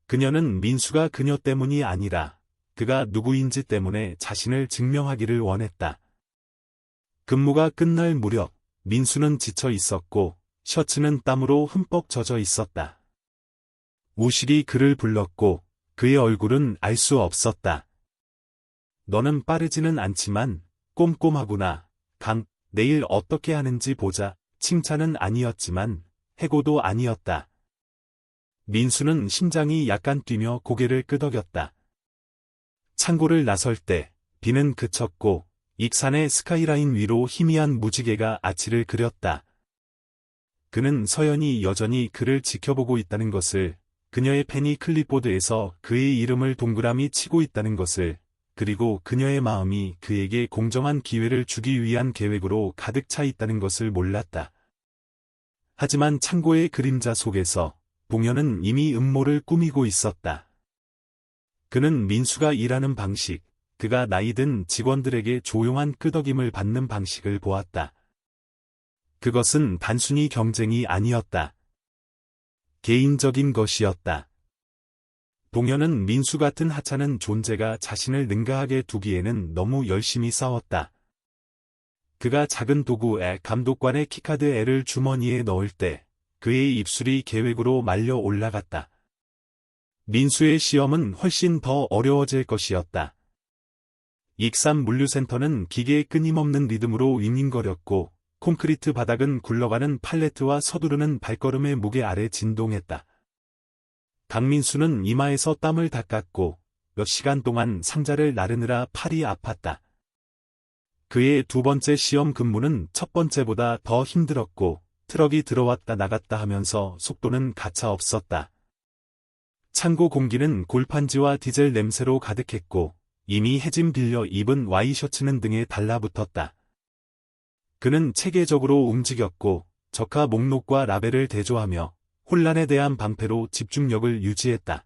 그녀는 민수가 그녀 때문이 아니라 그가 누구인지 때문에 자신을 증명하기를 원했다. 근무가 끝날 무렵 민수는 지쳐 있었고 셔츠는 땀으로 흠뻑 젖어 있었다. 우식이 그를 불렀고 그의 얼굴은 알 수 없었다. 너는 빠르지는 않지만 꼼꼼하구나. 내일 어떻게 하는지 보자. 칭찬은 아니었지만 해고도 아니었다. 민수는 심장이 약간 뛰며 고개를 끄덕였다. 창고를 나설 때 비는 그쳤고 익산의 스카이라인 위로 희미한 무지개가 아치를 그렸다. 그는 서연이 여전히 그를 지켜보고 있다는 것을, 그녀의 펜이 클립보드에서 그의 이름을 동그라미 치고 있다는 것을, 그리고 그녀의 마음이 그에게 공정한 기회를 주기 위한 계획으로 가득 차 있다는 것을 몰랐다. 하지만 창고의 그림자 속에서 동현은 이미 음모를 꾸미고 있었다. 그는 민수가 일하는 방식, 그가 나이든 직원들에게 조용한 끄덕임을 받는 방식을 보았다. 그것은 단순히 경쟁이 아니었다. 개인적인 것이었다. 동현은 민수 같은 하찮은 존재가 자신을 능가하게 두기에는 너무 열심히 싸웠다. 그가 작은 도구 감독관의 키카드 L을 주머니에 넣을 때 그의 입술이 계획으로 말려 올라갔다. 민수의 시험은 훨씬 더 어려워질 것이었다. 익산 물류센터는 기계의 끊임없는 리듬으로 윙윙거렸고 콘크리트 바닥은 굴러가는 팔레트와 서두르는 발걸음의 무게 아래 진동했다. 강민수는 이마에서 땀을 닦았고 몇 시간 동안 상자를 나르느라 팔이 아팠다. 그의 2번째 시험 근무는 첫 번째보다 더 힘들었고 트럭이 들어왔다 나갔다 하면서 속도는 가차없었다. 창고 공기는 골판지와 디젤 냄새로 가득했고 이미 해진 빌려 입은 와이셔츠는 등에 달라붙었다. 그는 체계적으로 움직였고 적하 목록과 라벨을 대조하며 혼란에 대한 방패로 집중력을 유지했다.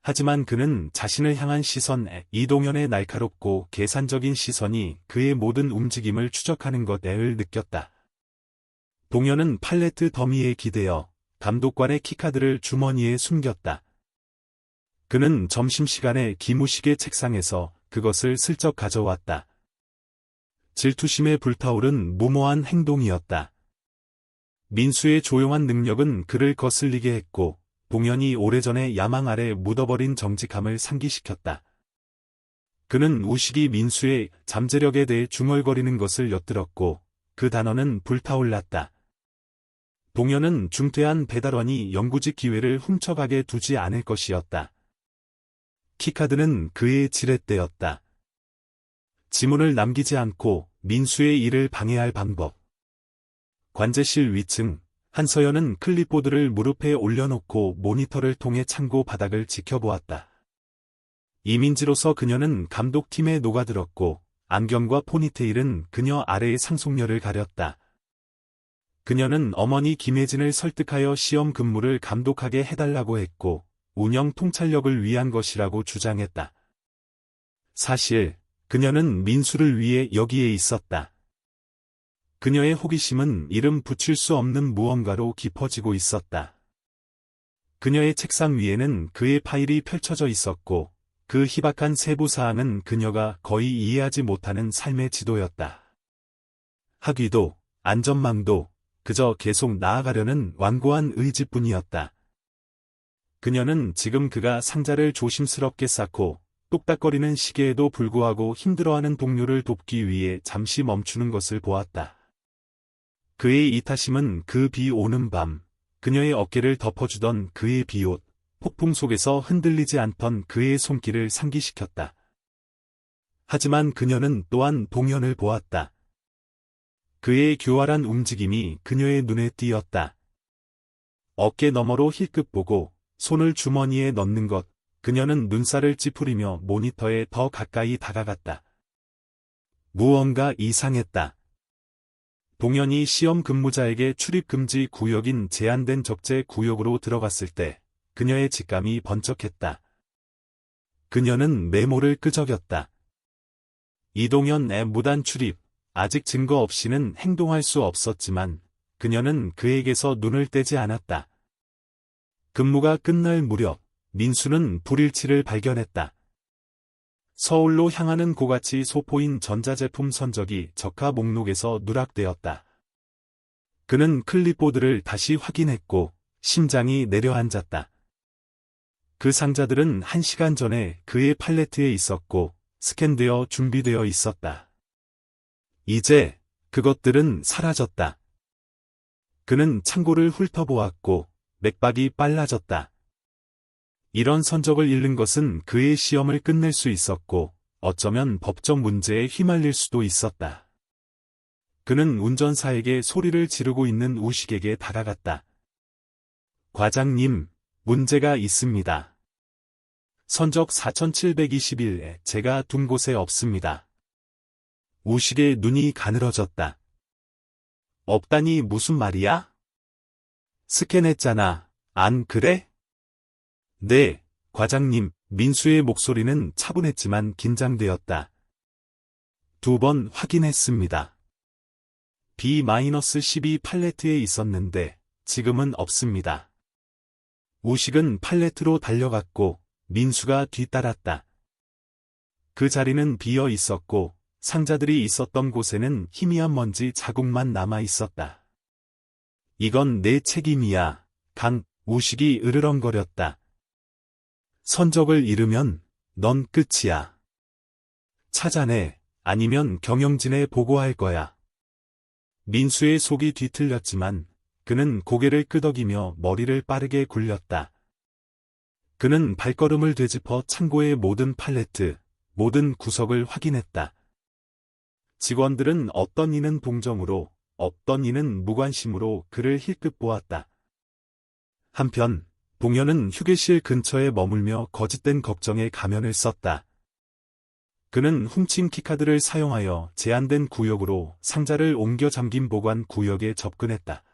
하지만 그는 자신을 향한 시선에 이동현의 날카롭고 계산적인 시선이 그의 모든 움직임을 추적하는 것을 느꼈다. 동현은 팔레트 더미에 기대어 감독관의 키카드를 주머니에 숨겼다. 그는 점심시간에 김우식의 책상에서 그것을 슬쩍 가져왔다. 질투심에 불타오른 무모한 행동이었다. 민수의 조용한 능력은 그를 거슬리게 했고 동현이 오래전에 야망 아래 묻어버린 정직함을 상기시켰다. 그는 우식이 민수의 잠재력에 대해 중얼거리는 것을 엿들었고 그 단어는 불타올랐다. 동현은 중퇴한 배달원이 영구직 기회를 훔쳐가게 두지 않을 것이었다. 키카드는 그의 지렛대였다. 지문을 남기지 않고 민수의 일을 방해할 방법. 관제실 위층, 한서연은 클립보드를 무릎에 올려놓고 모니터를 통해 창고 바닥을 지켜보았다. 이민지로서 그녀는 감독팀에 녹아들었고 안경과 포니테일은 그녀 아래의 상속녀를 가렸다. 그녀는 어머니 김혜진을 설득하여 시험 근무를 감독하게 해달라고 했고 운영 통찰력을 위한 것이라고 주장했다. 사실 그녀는 민수를 위해 여기에 있었다. 그녀의 호기심은 이름 붙일 수 없는 무언가로 깊어지고 있었다. 그녀의 책상 위에는 그의 파일이 펼쳐져 있었고 그 희박한 세부사항은 그녀가 거의 이해하지 못하는 삶의 지도였다. 학위도, 안전망도, 그저 계속 나아가려는 완고한 의지뿐이었다. 그녀는 지금 그가 상자를 조심스럽게 쌓고 똑딱거리는 시계에도 불구하고 힘들어하는 동료를 돕기 위해 잠시 멈추는 것을 보았다. 그의 이타심은 그 비 오는 밤, 그녀의 어깨를 덮어주던 그의 비옷, 폭풍 속에서 흔들리지 않던 그의 손길을 상기시켰다. 하지만 그녀는 또한 동현을 보았다. 그의 교활한 움직임이 그녀의 눈에 띄었다. 어깨 너머로 힐끗 보고 손을 주머니에 넣는 것, 그녀는 눈살을 찌푸리며 모니터에 더 가까이 다가갔다. 무언가 이상했다. 동현이 시험 근무자에게 출입금지 구역인 제한된 적재 구역으로 들어갔을 때 그녀의 직감이 번쩍했다. 그녀는 메모를 끄적였다. 이동현의 무단 출입, 아직 증거 없이는 행동할 수 없었지만 그녀는 그에게서 눈을 떼지 않았다. 근무가 끝날 무렵 민수는 불일치를 발견했다. 서울로 향하는 고가치 소포인 전자제품 선적이 적화 목록에서 누락되었다. 그는 클립보드를 다시 확인했고 심장이 내려앉았다. 그 상자들은 1시간 전에 그의 팔레트에 있었고 스캔되어 준비되어 있었다. 이제 그것들은 사라졌다. 그는 창고를 훑어보았고 맥박이 빨라졌다. 이런 선적을 잃는 것은 그의 시험을 끝낼 수 있었고 어쩌면 법적 문제에 휘말릴 수도 있었다. 그는 운전사에게 소리를 지르고 있는 우식에게 다가갔다. 과장님, 문제가 있습니다. 선적 4721에 제가 둔 곳에 없습니다. 우식의 눈이 가늘어졌다. 없다니 무슨 말이야? 스캔했잖아, 안 그래? 네, 과장님. 민수의 목소리는 차분했지만 긴장되었다. 2번 확인했습니다. B-12 팔레트에 있었는데 지금은 없습니다. 우식은 팔레트로 달려갔고 민수가 뒤따랐다. 그 자리는 비어 있었고 상자들이 있었던 곳에는 희미한 먼지 자국만 남아 있었다. 이건 내 책임이야. 우식이 으르렁거렸다. 선적을 잃으면 넌 끝이야. 찾아내, 아니면 경영진에 보고할 거야. 민수의 속이 뒤틀렸지만 그는 고개를 끄덕이며 머리를 빠르게 굴렸다. 그는 발걸음을 되짚어 창고의 모든 팔레트, 모든 구석을 확인했다. 직원들은 어떤 이는 동정으로, 어떤 이는 무관심으로 그를 힐끗 보았다. 한편 동현은 휴게실 근처에 머물며 거짓된 걱정에 가면을 썼다. 그는 훔친 키카드를 사용하여 제한된 구역으로 상자를 옮겨 잠긴 보관 구역에 접근했다.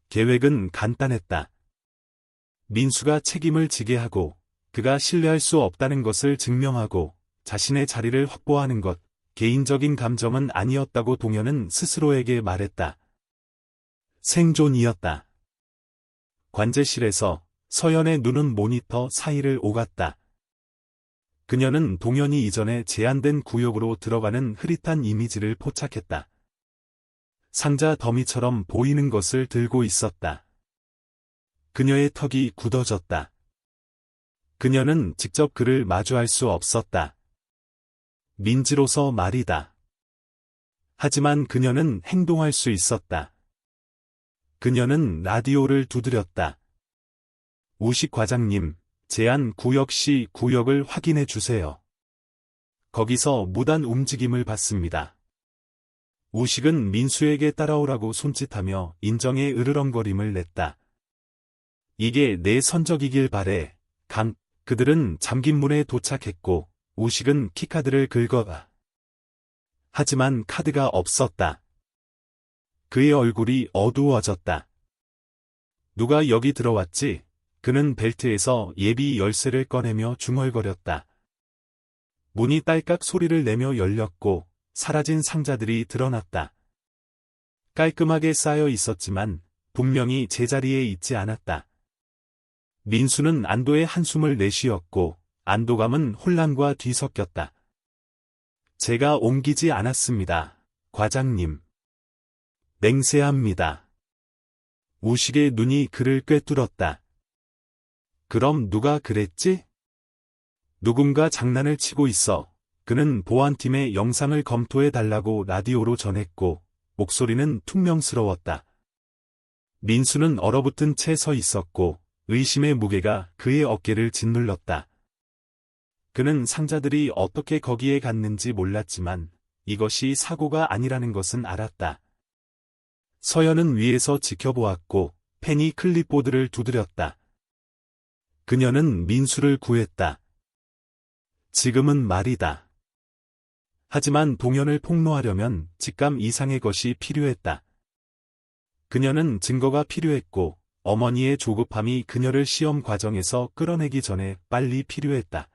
계획은 간단했다. 민수가 책임을 지게 하고 그가 신뢰할 수 없다는 것을 증명하고 자신의 자리를 확보하는 것, 개인적인 감정은 아니었다고 동현은 스스로에게 말했다. 생존이었다. 관제실에서 서연의 눈은 모니터 사이를 오갔다. 그녀는 동현이 이전에 제한된 구역으로 들어가는 흐릿한 이미지를 포착했다. 상자 더미처럼 보이는 것을 들고 있었다. 그녀의 턱이 굳어졌다. 그녀는 직접 그를 마주할 수 없었다. 민지로서 말이다. 하지만 그녀는 행동할 수 있었다. 그녀는 라디오를 두드렸다. 우식 과장님, 제안 구역 시 구역을 확인해 주세요. 거기서 무단 움직임을 받습니다. 우식은 민수에게 따라오라고 손짓하며 인정의 으르렁거림을 냈다. 이게 내 선적이길 바래. 그들은 잠긴 문에 도착했고 우식은 키카드를 긁어가. 하지만 카드가 없었다. 그의 얼굴이 어두워졌다. 누가 여기 들어왔지? 그는 벨트에서 예비 열쇠를 꺼내며 중얼거렸다. 문이 딸깍 소리를 내며 열렸고 사라진 상자들이 드러났다. 깔끔하게 쌓여 있었지만 분명히 제자리에 있지 않았다. 민수는 안도의 한숨을 내쉬었고 안도감은 혼란과 뒤섞였다. 제가 옮기지 않았습니다, 과장님. 맹세합니다. 우식의 눈이 그를 꿰뚫었다. 그럼 누가 그랬지? 누군가 장난을 치고 있어. 그는 보안팀의 영상을 검토해달라고 라디오로 전했고 목소리는 퉁명스러웠다. 민수는 얼어붙은 채 서 있었고 의심의 무게가 그의 어깨를 짓눌렀다. 그는 상자들이 어떻게 거기에 갔는지 몰랐지만 이것이 사고가 아니라는 것은 알았다. 서연은 위에서 지켜보았고 펜이 클립보드를 두드렸다. 그녀는 민수를 구했다. 지금은 말이다. 하지만 동현을 폭로하려면 직감 이상의 것이 필요했다. 그녀는 증거가 필요했고 어머니의 조급함이 그녀를 시험 과정에서 끌어내기 전에 빨리 필요했다.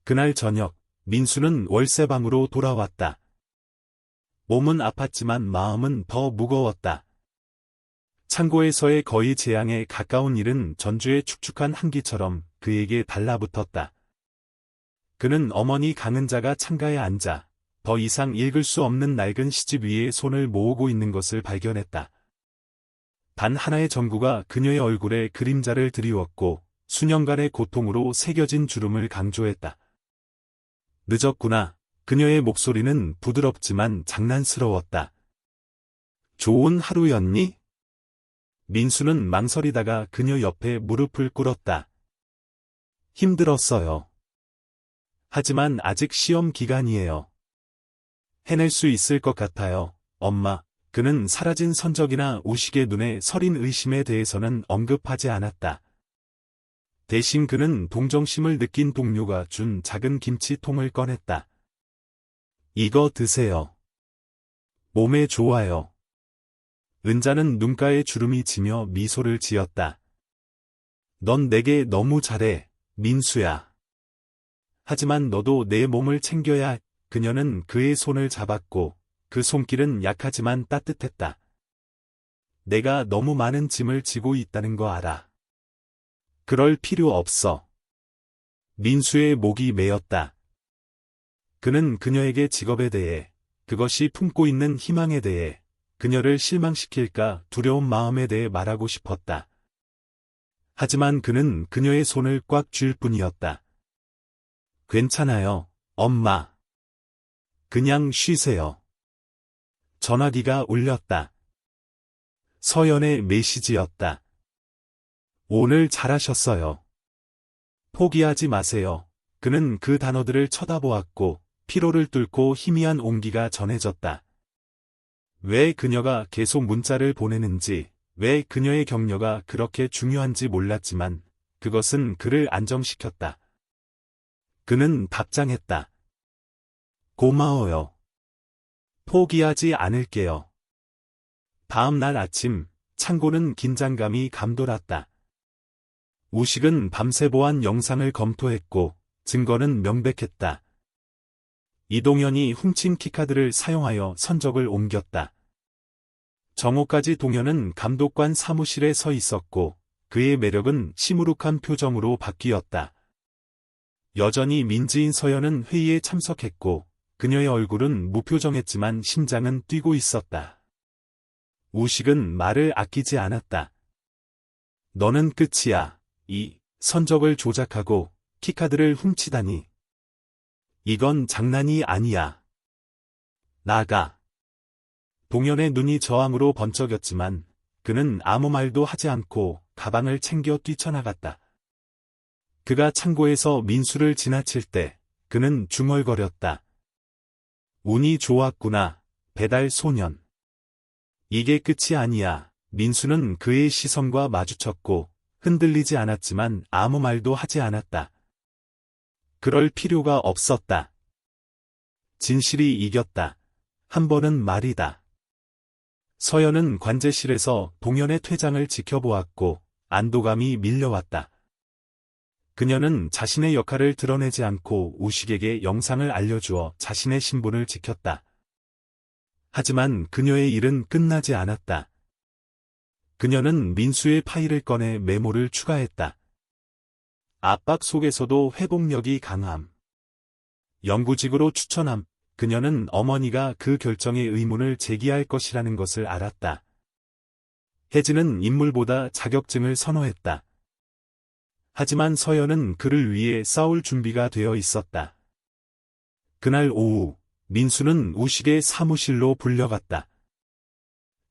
그날 저녁, 민수는 월세방으로 돌아왔다. 몸은 아팠지만 마음은 더 무거웠다. 창고에서의 거의 재앙에 가까운 일은 전주의 축축한 한기처럼 그에게 달라붙었다. 그는 어머니 강은자가 창가에 앉아 더 이상 읽을 수 없는 낡은 시집 위에 손을 모으고 있는 것을 발견했다. 단 하나의 전구가 그녀의 얼굴에 그림자를 드리웠고 수년간의 고통으로 새겨진 주름을 강조했다. 늦었구나. 그녀의 목소리는 부드럽지만 장난스러웠다. 좋은 하루였니? 민수는 망설이다가 그녀 옆에 무릎을 꿇었다. 힘들었어요. 하지만 아직 시험 기간이에요. 해낼 수 있을 것 같아요, 엄마. 그는 사라진 선적이나 우식의 눈에 서린 의심에 대해서는 언급하지 않았다. 대신 그는 동정심을 느낀 동료가 준 작은 김치통을 꺼냈다. 이거 드세요. 몸에 좋아요. 은자는 눈가에 주름이 지며 미소를 지었다. 넌 내게 너무 잘해, 민수야. 하지만 너도 내 몸을 챙겨야. 그녀는 그의 손을 잡았고 그 손길은 약하지만 따뜻했다. 내가 너무 많은 짐을 지고 있다는 거 알아. 그럴 필요 없어. 민수의 목이 메었다. 그는 그녀에게 직업에 대해, 그것이 품고 있는 희망에 대해, 그녀를 실망시킬까 두려운 마음에 대해 말하고 싶었다. 하지만 그는 그녀의 손을 꽉 쥘 뿐이었다. 괜찮아요, 엄마. 그냥 쉬세요. 전화기가 울렸다. 서연의 메시지였다. 오늘 잘하셨어요. 포기하지 마세요. 그는 그 단어들을 쳐다보았고 피로를 뚫고 희미한 온기가 전해졌다. 왜 그녀가 계속 문자를 보내는지, 왜 그녀의 격려가 그렇게 중요한지 몰랐지만 그것은 그를 안정시켰다. 그는 답장했다. 고마워요. 포기하지 않을게요. 다음 날 아침, 창고는 긴장감이 감돌았다. 우식은 밤새 보안 영상을 검토했고 증거는 명백했다. 이동현이 훔친 키카드를 사용하여 선적을 옮겼다. 정오까지 동현은 감독관 사무실에 서 있었고 그의 매력은 시무룩한 표정으로 바뀌었다. 여전히 민지인 서연은 회의에 참석했고 그녀의 얼굴은 무표정했지만 심장은 뛰고 있었다. 우식은 말을 아끼지 않았다. 너는 끝이야. 이 선적을 조작하고 키카드를 훔치다니. 이건 장난이 아니야. 나가. 동현의 눈이 저항으로 번쩍였지만 그는 아무 말도 하지 않고 가방을 챙겨 뛰쳐나갔다. 그가 창고에서 민수를 지나칠 때 그는 중얼거렸다. 운이 좋았구나, 배달 소년. 이게 끝이 아니야. 민수는 그의 시선과 마주쳤고 흔들리지 않았지만 아무 말도 하지 않았다. 그럴 필요가 없었다. 진실이 이겼다. 한 번은 말이다. 서연은 관제실에서 동현의 퇴장을 지켜보았고 안도감이 밀려왔다. 그녀는 자신의 역할을 드러내지 않고 우식에게 영상을 알려주어 자신의 신분을 지켰다. 하지만 그녀의 일은 끝나지 않았다. 그녀는 민수의 파일을 꺼내 메모를 추가했다. 압박 속에서도 회복력이 강함. 영구직으로 추천함. 그녀는 어머니가 그 결정에 의문을 제기할 것이라는 것을 알았다. 혜진은 인물보다 자격증을 선호했다. 하지만 서연은 그를 위해 싸울 준비가 되어 있었다. 그날 오후, 민수는 우식의 사무실로 불려갔다.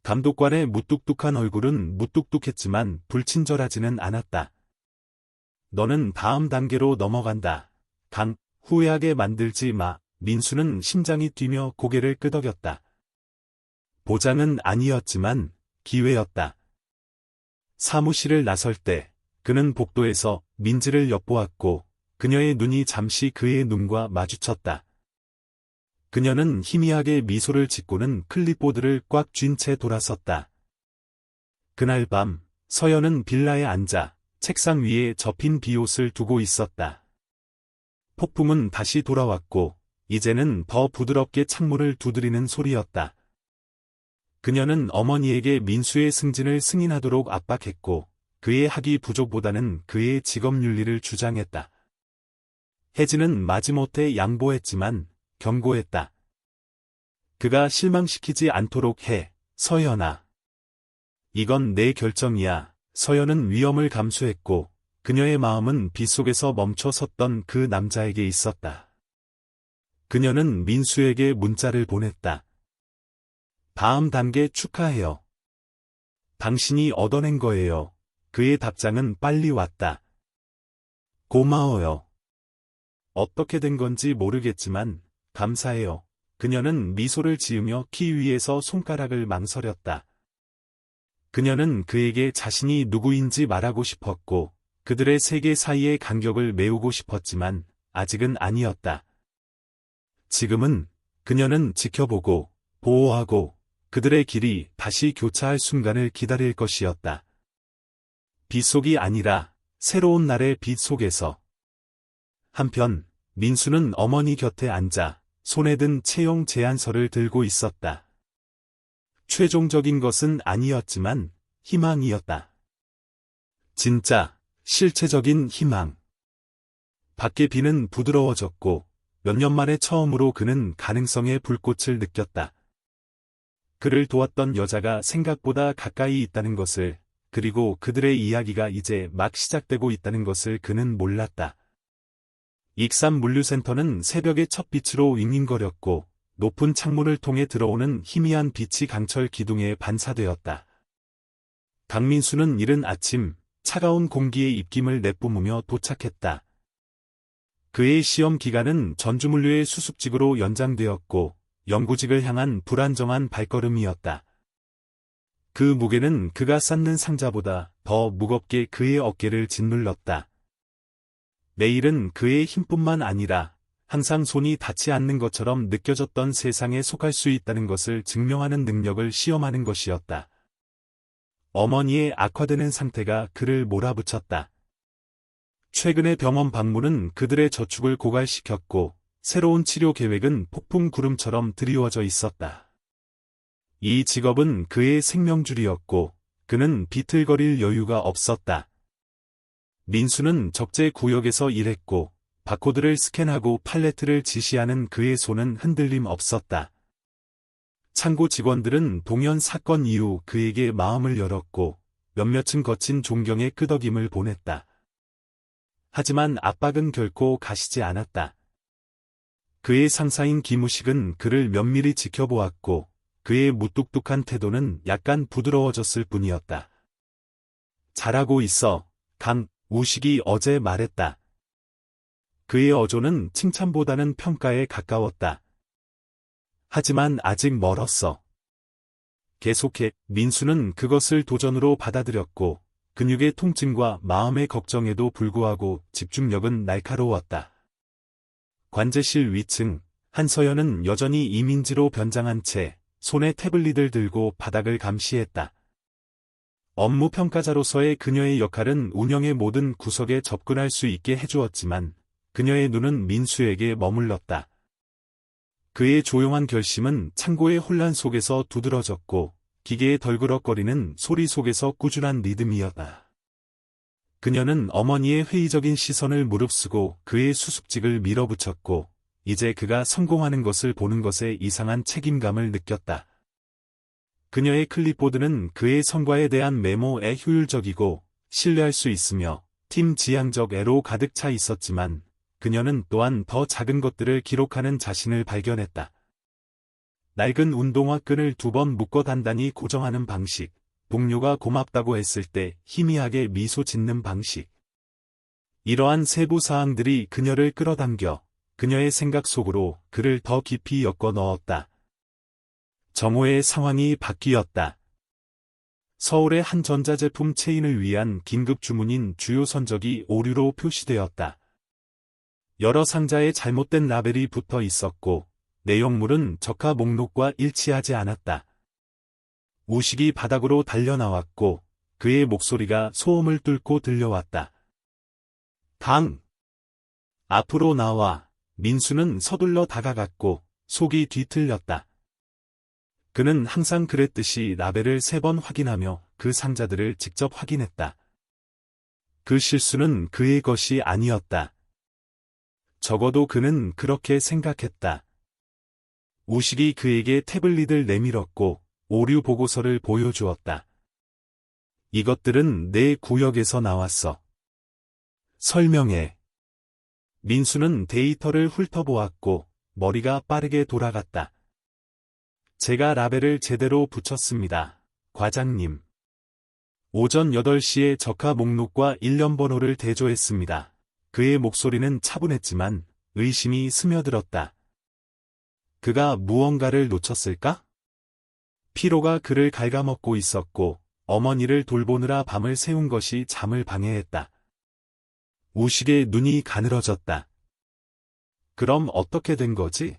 감독관의 무뚝뚝한 얼굴은 무뚝뚝했지만 불친절하지는 않았다. 너는 다음 단계로 넘어간다. 후회하게 만들지 마. 민수는 심장이 뛰며 고개를 끄덕였다. 보장은 아니었지만 기회였다. 사무실을 나설 때 그는 복도에서 민지를 엿보았고 그녀의 눈이 잠시 그의 눈과 마주쳤다. 그녀는 희미하게 미소를 짓고는 클립보드를 꽉 쥔 채 돌아섰다. 그날 밤 서연은 빌라에 앉아 책상 위에 접힌 비옷을 두고 있었다. 폭풍은 다시 돌아왔고 이제는 더 부드럽게 창문을 두드리는 소리였다. 그녀는 어머니에게 민수의 승진을 승인하도록 압박했고 그의 학위 부족보다는 그의 직업윤리를 주장했다. 혜진은 마지못해 양보했지만 경고했다. 그가 실망시키지 않도록 해, 서연아. 이건 내 결정이야. 서연은 위험을 감수했고 그녀의 마음은 빗속에서 멈춰 섰던 그 남자에게 있었다. 그녀는 민수에게 문자를 보냈다. 다음 단계 축하해요. 당신이 얻어낸 거예요. 그의 답장은 빨리 왔다. 고마워요. 어떻게 된 건지 모르겠지만 감사해요. 그녀는 미소를 지으며 키 위에서 손가락을 망설였다. 그녀는 그에게 자신이 누구인지 말하고 싶었고 그들의 세계 사이의 간격을 메우고 싶었지만 아직은 아니었다. 지금은 그녀는 지켜보고 보호하고 그들의 길이 다시 교차할 순간을 기다릴 것이었다. 빗속이 아니라 새로운 날의 빛 속에서. 한편 민수는 어머니 곁에 앉아 손에 든 채용 제안서를 들고 있었다. 최종적인 것은 아니었지만 희망이었다. 진짜 실체적인 희망. 밖의 비는 부드러워졌고 몇 년 만에 처음으로 그는 가능성의 불꽃을 느꼈다. 그를 도왔던 여자가 생각보다 가까이 있다는 것을, 그리고 그들의 이야기가 이제 막 시작되고 있다는 것을 그는 몰랐다. 익산 물류센터는 새벽의 첫 빛으로 윙윙거렸고 높은 창문을 통해 들어오는 희미한 빛이 강철 기둥에 반사되었다. 강민수는 이른 아침 차가운 공기의 입김을 내뿜으며 도착했다. 그의 시험 기간은 전주물류의 수습직으로 연장되었고 영구직을 향한 불안정한 발걸음이었다. 그 무게는 그가 쌓는 상자보다 더 무겁게 그의 어깨를 짓눌렀다. 내일은 그의 힘뿐만 아니라 항상 손이 닿지 않는 것처럼 느껴졌던 세상에 속할 수 있다는 것을 증명하는 능력을 시험하는 것이었다. 어머니의 악화되는 상태가 그를 몰아붙였다. 최근의 병원 방문은 그들의 저축을 고갈시켰고 새로운 치료 계획은 폭풍 구름처럼 드리워져 있었다. 이 직업은 그의 생명줄이었고 그는 비틀거릴 여유가 없었다. 민수는 적재 구역에서 일했고 바코드를 스캔하고 팔레트를 지시하는 그의 손은 흔들림 없었다. 창고 직원들은 동현 사건 이후 그에게 마음을 열었고 몇몇은 거친 존경의 끄덕임을 보냈다. 하지만 압박은 결코 가시지 않았다. 그의 상사인 김우식은 그를 면밀히 지켜보았고 그의 무뚝뚝한 태도는 약간 부드러워졌을 뿐이었다. 잘하고 있어, 우식이 어제 말했다. 그의 어조는 칭찬보다는 평가에 가까웠다. 하지만 아직 멀었어. 계속해. 민수는 그것을 도전으로 받아들였고 근육의 통증과 마음의 걱정에도 불구하고 집중력은 날카로웠다. 관제실 위층, 한서연은 여전히 이민지로 변장한 채 손에 태블릿을 들고 바닥을 감시했다. 업무 평가자로서의 그녀의 역할은 운영의 모든 구석에 접근할 수 있게 해주었지만 그녀의 눈은 민수에게 머물렀다. 그의 조용한 결심은 창고의 혼란 속에서 두드러졌고 기계의 덜그럭거리는 소리 속에서 꾸준한 리듬이었다. 그녀는 어머니의 회의적인 시선을 무릅쓰고 그의 수습직을 밀어붙였고 이제 그가 성공하는 것을 보는 것에 이상한 책임감을 느꼈다. 그녀의 클립보드는 그의 성과에 대한 메모에 효율적이고 신뢰할 수 있으며 팀 지향적 애로 가득 차 있었지만 그녀는 또한 더 작은 것들을 기록하는 자신을 발견했다. 낡은 운동화 끈을 2번 묶어 단단히 고정하는 방식, 동료가 고맙다고 했을 때 희미하게 미소 짓는 방식. 이러한 세부 사항들이 그녀를 끌어당겨 그녀의 생각 속으로 그를 더 깊이 엮어 넣었다. 정호의 상황이 바뀌었다. 서울의 한 전자제품 체인을 위한 긴급 주문인 주요 선적이 오류로 표시되었다. 여러 상자에 잘못된 라벨이 붙어 있었고 내용물은 적하 목록과 일치하지 않았다. 우식이 바닥으로 달려나왔고 그의 목소리가 소음을 뚫고 들려왔다. 앞으로 나와. 민수는 서둘러 다가갔고 속이 뒤틀렸다. 그는 항상 그랬듯이 라벨을 3번 확인하며 그 상자들을 직접 확인했다. 그 실수는 그의 것이 아니었다. 적어도 그는 그렇게 생각했다. 우식이 그에게 태블릿을 내밀었고 오류 보고서를 보여주었다. 이것들은 내 구역에서 나왔어. 설명해. 민수는 데이터를 훑어보았고 머리가 빠르게 돌아갔다. 제가 라벨을 제대로 붙였습니다, 과장님. 오전 8시에 적하 목록과 일련 번호를 대조했습니다. 그의 목소리는 차분했지만 의심이 스며들었다. 그가 무언가를 놓쳤을까? 피로가 그를 갉아먹고 있었고 어머니를 돌보느라 밤을 새운 것이 잠을 방해했다. 우식의 눈이 가늘어졌다. 그럼 어떻게 된 거지?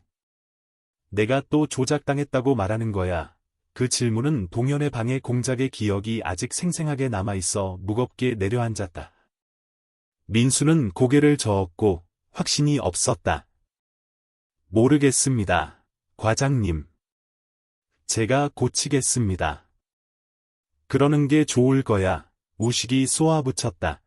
내가 또 조작당했다고 말하는 거야. 그 질문은 동현의 방의 공작의 기억이 아직 생생하게 남아있어 무겁게 내려앉았다. 민수는 고개를 저었고 확신이 없었다. 모르겠습니다, 과장님. 제가 고치겠습니다. 그러는 게 좋을 거야. 우식이 쏘아붙였다.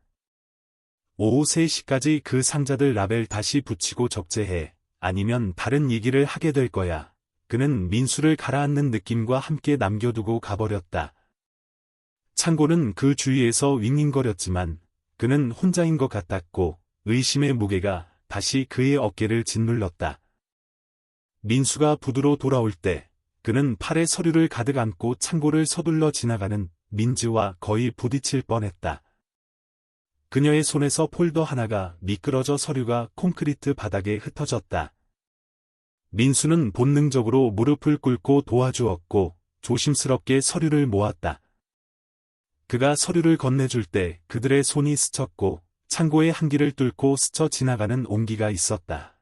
오후 3시까지 그 상자들 라벨 다시 붙이고 적재해. 아니면 다른 얘기를 하게 될 거야. 그는 민수를 가라앉는 느낌과 함께 남겨두고 가버렸다. 창고는 그 주위에서 윙윙거렸지만 그는 혼자인 것 같았고 의심의 무게가 다시 그의 어깨를 짓눌렀다. 민수가 부두로 돌아올 때 그는 팔에 서류를 가득 안고 창고를 서둘러 지나가는 민지와 거의 부딪힐 뻔했다. 그녀의 손에서 폴더 하나가 미끄러져 서류가 콘크리트 바닥에 흩어졌다. 민수는 본능적으로 무릎을 꿇고 도와주었고 조심스럽게 서류를 모았다. 그가 서류를 건네줄 때 그들의 손이 스쳤고 창고의 한기를 뚫고 스쳐 지나가는 온기가 있었다.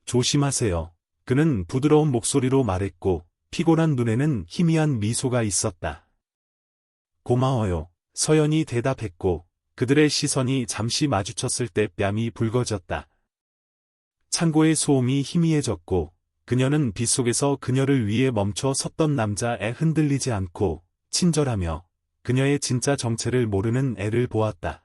조심하세요. 그는 부드러운 목소리로 말했고 피곤한 눈에는 희미한 미소가 있었다. 고마워요. 서연이 대답했고 그들의 시선이 잠시 마주쳤을 때 뺨이 붉어졌다. 창고의 소음이 희미해졌고 그녀는 빗속에서 그녀를 위해 멈춰 섰던 남자에 흔들리지 않고 친절하며 그녀의 진짜 정체를 모르는 애를 보았다.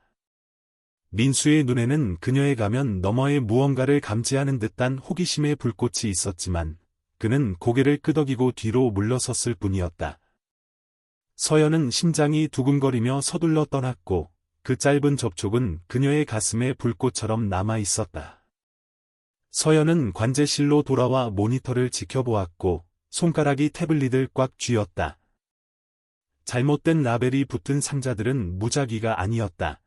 민수의 눈에는 그녀의 가면 너머의 무언가를 감지하는 듯한 호기심의 불꽃이 있었지만 그는 고개를 끄덕이고 뒤로 물러섰을 뿐이었다. 서연은 심장이 두근거리며 서둘러 떠났고 그 짧은 접촉은 그녀의 가슴에 불꽃처럼 남아 있었다. 서연은 관제실로 돌아와 모니터를 지켜보았고 손가락이 태블릿을 꽉 쥐었다. 잘못된 라벨이 붙은 상자들은 무작위가 아니었다.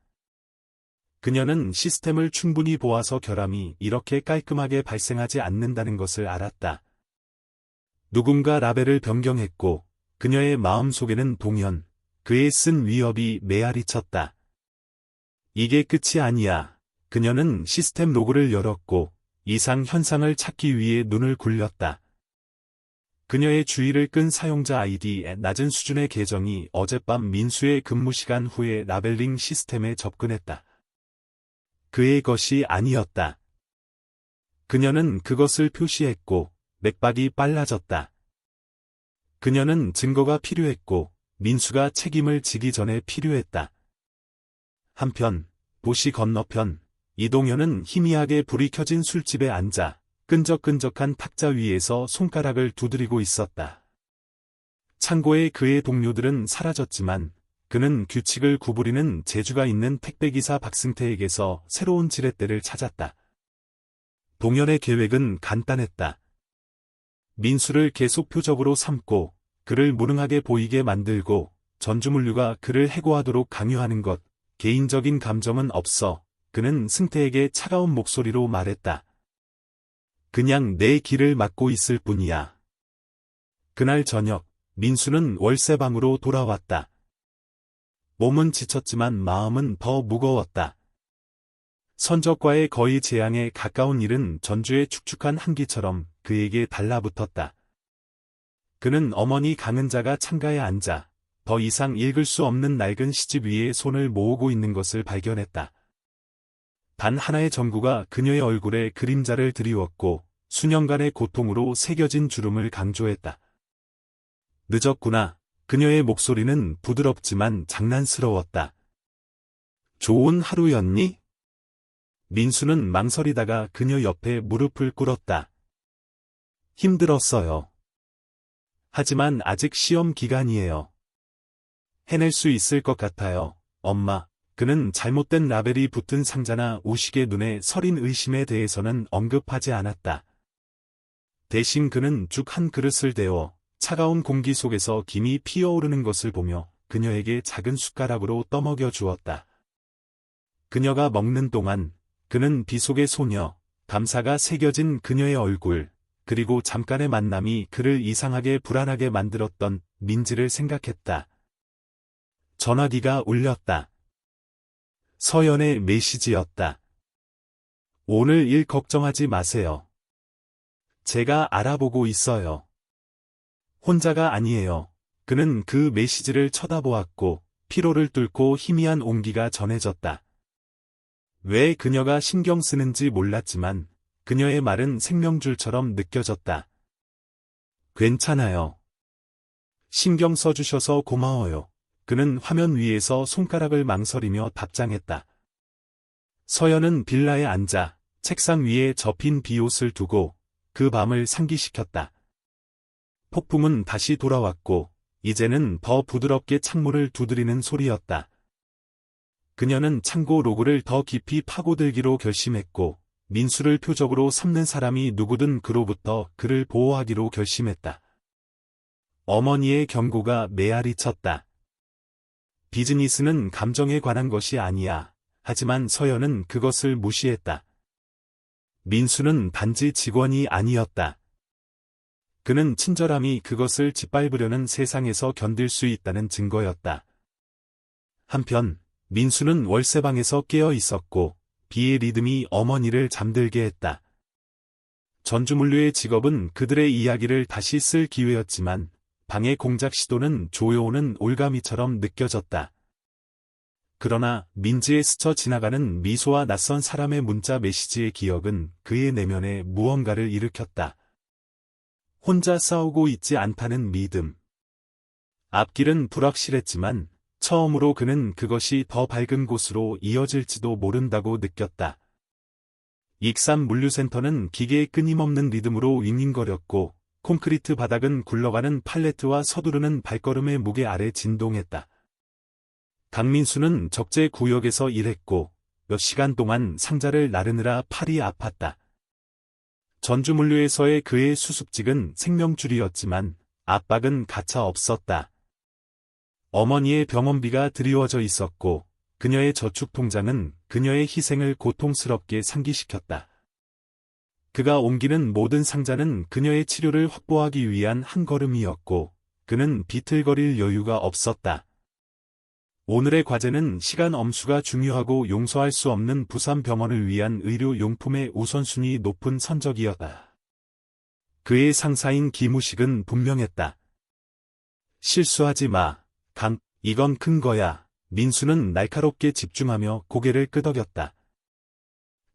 그녀는 시스템을 충분히 보아서 결함이 이렇게 깔끔하게 발생하지 않는다는 것을 알았다. 누군가 라벨을 변경했고 그녀의 마음속에는 동연, 그의 쓴 위협이 메아리 쳤다. 이게 끝이 아니야. 그녀는 시스템 로그를 열었고 이상 현상을 찾기 위해 눈을 굴렸다. 그녀의 주의를 끈 사용자 아이디의 낮은 수준의 계정이 어젯밤 민수의 근무 시간 후에 라벨링 시스템에 접근했다. 그의 것이 아니었다. 그녀는 그것을 표시했고 맥박이 빨라졌다. 그녀는 증거가 필요했고 민수가 책임을 지기 전에 필요했다. 한편 도시 건너편 이동현은 희미하게 불이 켜진 술집에 앉아 끈적끈적한 탁자 위에서 손가락을 두드리고 있었다. 창고에 그의 동료들은 사라졌지만 그는 규칙을 구부리는 재주가 있는 택배기사 박승태에게서 새로운 지렛대를 찾았다. 동현의 계획은 간단했다. 민수를 계속 표적으로 삼고 그를 무능하게 보이게 만들고 전주물류가 그를 해고하도록 강요하는 것, 개인적인 감정은 없어. 그는 승태에게 차가운 목소리로 말했다. 그냥 내 길을 막고 있을 뿐이야. 그날 저녁, 민수는 월세방으로 돌아왔다. 몸은 지쳤지만 마음은 더 무거웠다. 선적과의 거의 재앙에 가까운 일은 전주의 축축한 한기처럼 그에게 달라붙었다. 그는 어머니 강은자가 창가에 앉아 더 이상 읽을 수 없는 낡은 시집 위에 손을 모으고 있는 것을 발견했다. 단 하나의 전구가 그녀의 얼굴에 그림자를 드리웠고 수년간의 고통으로 새겨진 주름을 강조했다. 늦었구나. 그녀의 목소리는 부드럽지만 장난스러웠다. 좋은 하루였니? 민수는 망설이다가 그녀 옆에 무릎을 꿇었다. 힘들었어요. 하지만 아직 시험 기간이에요. 해낼 수 있을 것 같아요, 엄마. 그는 잘못된 라벨이 붙은 상자나 우식의 눈에 서린 의심에 대해서는 언급하지 않았다. 대신 그는 죽 한 그릇을 데워 차가운 공기 속에서 김이 피어오르는 것을 보며 그녀에게 작은 숟가락으로 떠먹여 주었다. 그녀가 먹는 동안 그는 비 속의 소녀, 감사가 새겨진 그녀의 얼굴, 그리고 잠깐의 만남이 그를 이상하게 불안하게 만들었던 민지를 생각했다. 전화기가 울렸다. 서연의 메시지였다. 오늘 일 걱정하지 마세요. 제가 알아보고 있어요. 혼자가 아니에요. 그는 그 메시지를 쳐다보았고 피로를 뚫고 희미한 온기가 전해졌다. 왜 그녀가 신경 쓰는지 몰랐지만 그녀의 말은 생명줄처럼 느껴졌다. 괜찮아요. 신경 써주셔서 고마워요. 그는 화면 위에서 손가락을 망설이며 답장했다. 서연은 빌라에 앉아 책상 위에 접힌 비옷을 두고 그 밤을 상기시켰다. 폭풍은 다시 돌아왔고 이제는 더 부드럽게 창문을 두드리는 소리였다. 그녀는 창고 로그를 더 깊이 파고들기로 결심했고 민수를 표적으로 삼는 사람이 누구든 그로부터 그를 보호하기로 결심했다. 어머니의 경고가 메아리 쳤다. 비즈니스는 감정에 관한 것이 아니야. 하지만 서연은 그것을 무시했다. 민수는 단지 직원이 아니었다. 그는 친절함이 그것을 짓밟으려는 세상에서 견딜 수 있다는 증거였다. 한편 민수는 월세방에서 깨어 있었고 비의 리듬이 어머니를 잠들게 했다. 전주물류의 직업은 그들의 이야기를 다시 쓸 기회였지만 방해 공작 시도는 조여오는 올가미처럼 느껴졌다. 그러나 민지에 스쳐 지나가는 미소와 낯선 사람의 문자 메시지의 기억은 그의 내면에 무언가를 일으켰다. 혼자 싸우고 있지 않다는 믿음. 앞길은 불확실했지만 처음으로 그는 그것이 더 밝은 곳으로 이어질지도 모른다고 느꼈다. 익산 물류센터는 기계의 끊임없는 리듬으로 윙윙거렸고 콘크리트 바닥은 굴러가는 팔레트와 서두르는 발걸음의 무게 아래 진동했다. 강민수는 적재 구역에서 일했고 몇 시간 동안 상자를 나르느라 팔이 아팠다. 전주물류에서의 그의 수습직은 생명줄이었지만 압박은 가차 없었다. 어머니의 병원비가 드리워져 있었고 그녀의 저축통장은 그녀의 희생을 고통스럽게 상기시켰다. 그가 옮기는 모든 상자는 그녀의 치료를 확보하기 위한 한 걸음이었고 그는 비틀거릴 여유가 없었다. 오늘의 과제는 시간 엄수가 중요하고 용서할 수 없는 부산병원을 위한 의료용품의 우선순위 높은 선적이었다. 그의 상사인 김우식은 분명했다. 실수하지 마, 강, 이건 큰 거야. 민수는 날카롭게 집중하며 고개를 끄덕였다.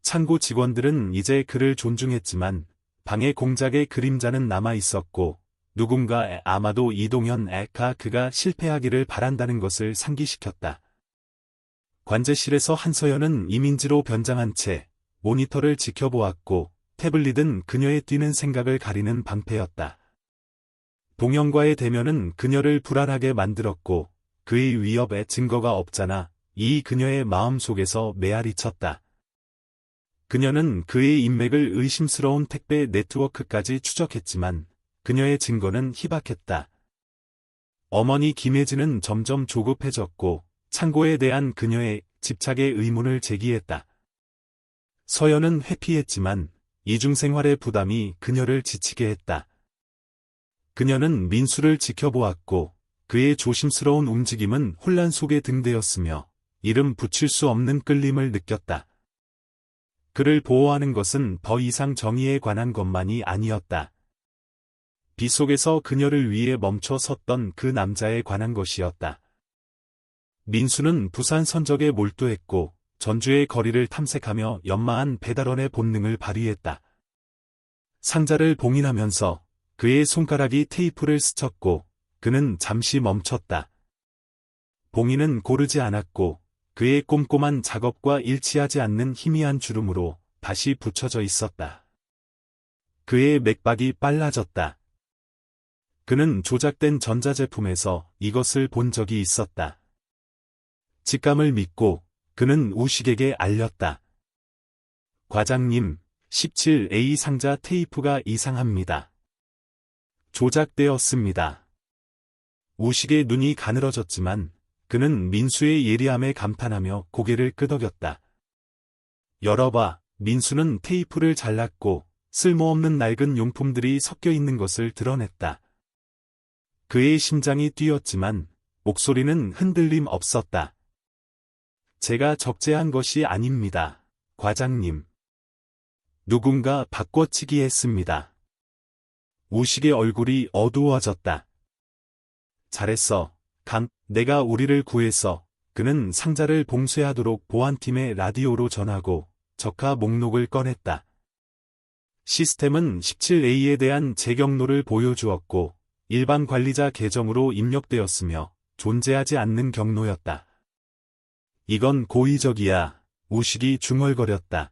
창고 직원들은 이제 그를 존중했지만 방해 공작의 그림자는 남아 있었고 누군가 아마도 이동현가 그가 실패하기를 바란다는 것을 상기시켰다. 관제실에서 한서연은 이민지로 변장한 채 모니터를 지켜보았고 태블릿은 그녀의 뛰는 생각을 가리는 방패였다. 동영과의 대면은 그녀를 불안하게 만들었고 그의 위협에 증거가 없잖아 이 그녀의 마음속에서 메아리 쳤다. 그녀는 그의 인맥을 의심스러운 택배 네트워크까지 추적했지만 그녀의 증거는 희박했다. 어머니 김혜진은 점점 조급해졌고 창고에 대한 그녀의 집착의 의문을 제기했다. 서연은 회피했지만 이중생활의 부담이 그녀를 지치게 했다. 그녀는 민수를 지켜보았고 그의 조심스러운 움직임은 혼란 속에 등대었으며 이름 붙일 수 없는 끌림을 느꼈다. 그를 보호하는 것은 더 이상 정의에 관한 것만이 아니었다. 빗속에서 그녀를 위해 멈춰 섰던 그 남자에 관한 것이었다. 민수는 부산 선적에 몰두했고 전주의 거리를 탐색하며 연마한 배달원의 본능을 발휘했다. 상자를 봉인하면서 그의 손가락이 테이프를 스쳤고 그는 잠시 멈췄다. 봉인은 고르지 않았고 그의 꼼꼼한 작업과 일치하지 않는 희미한 주름으로 다시 붙여져 있었다. 그의 맥박이 빨라졌다. 그는 조작된 전자제품에서 이것을 본 적이 있었다. 직감을 믿고 그는 우식에게 알렸다. 과장님, 17A 상자 테이프가 이상합니다. 조작되었습니다. 우식의 눈이 가늘어졌지만 그는 민수의 예리함에 감탄하며 고개를 끄덕였다. 열어봐. 민수는 테이프를 잘랐고 쓸모없는 낡은 용품들이 섞여 있는 것을 드러냈다. 그의 심장이 뛰었지만 목소리는 흔들림 없었다. 제가 적재한 것이 아닙니다, 과장님. 누군가 바꿔치기 했습니다. 우식의 얼굴이 어두워졌다. 잘했어, 강, 내가 우리를 구해서. 그는 상자를 봉쇄하도록 보안팀에 라디오로 전하고 적하 목록을 꺼냈다. 시스템은 17A에 대한 재경로를 보여주었고 일반 관리자 계정으로 입력되었으며 존재하지 않는 경로였다. 이건 고의적이야. 우식이 중얼거렸다.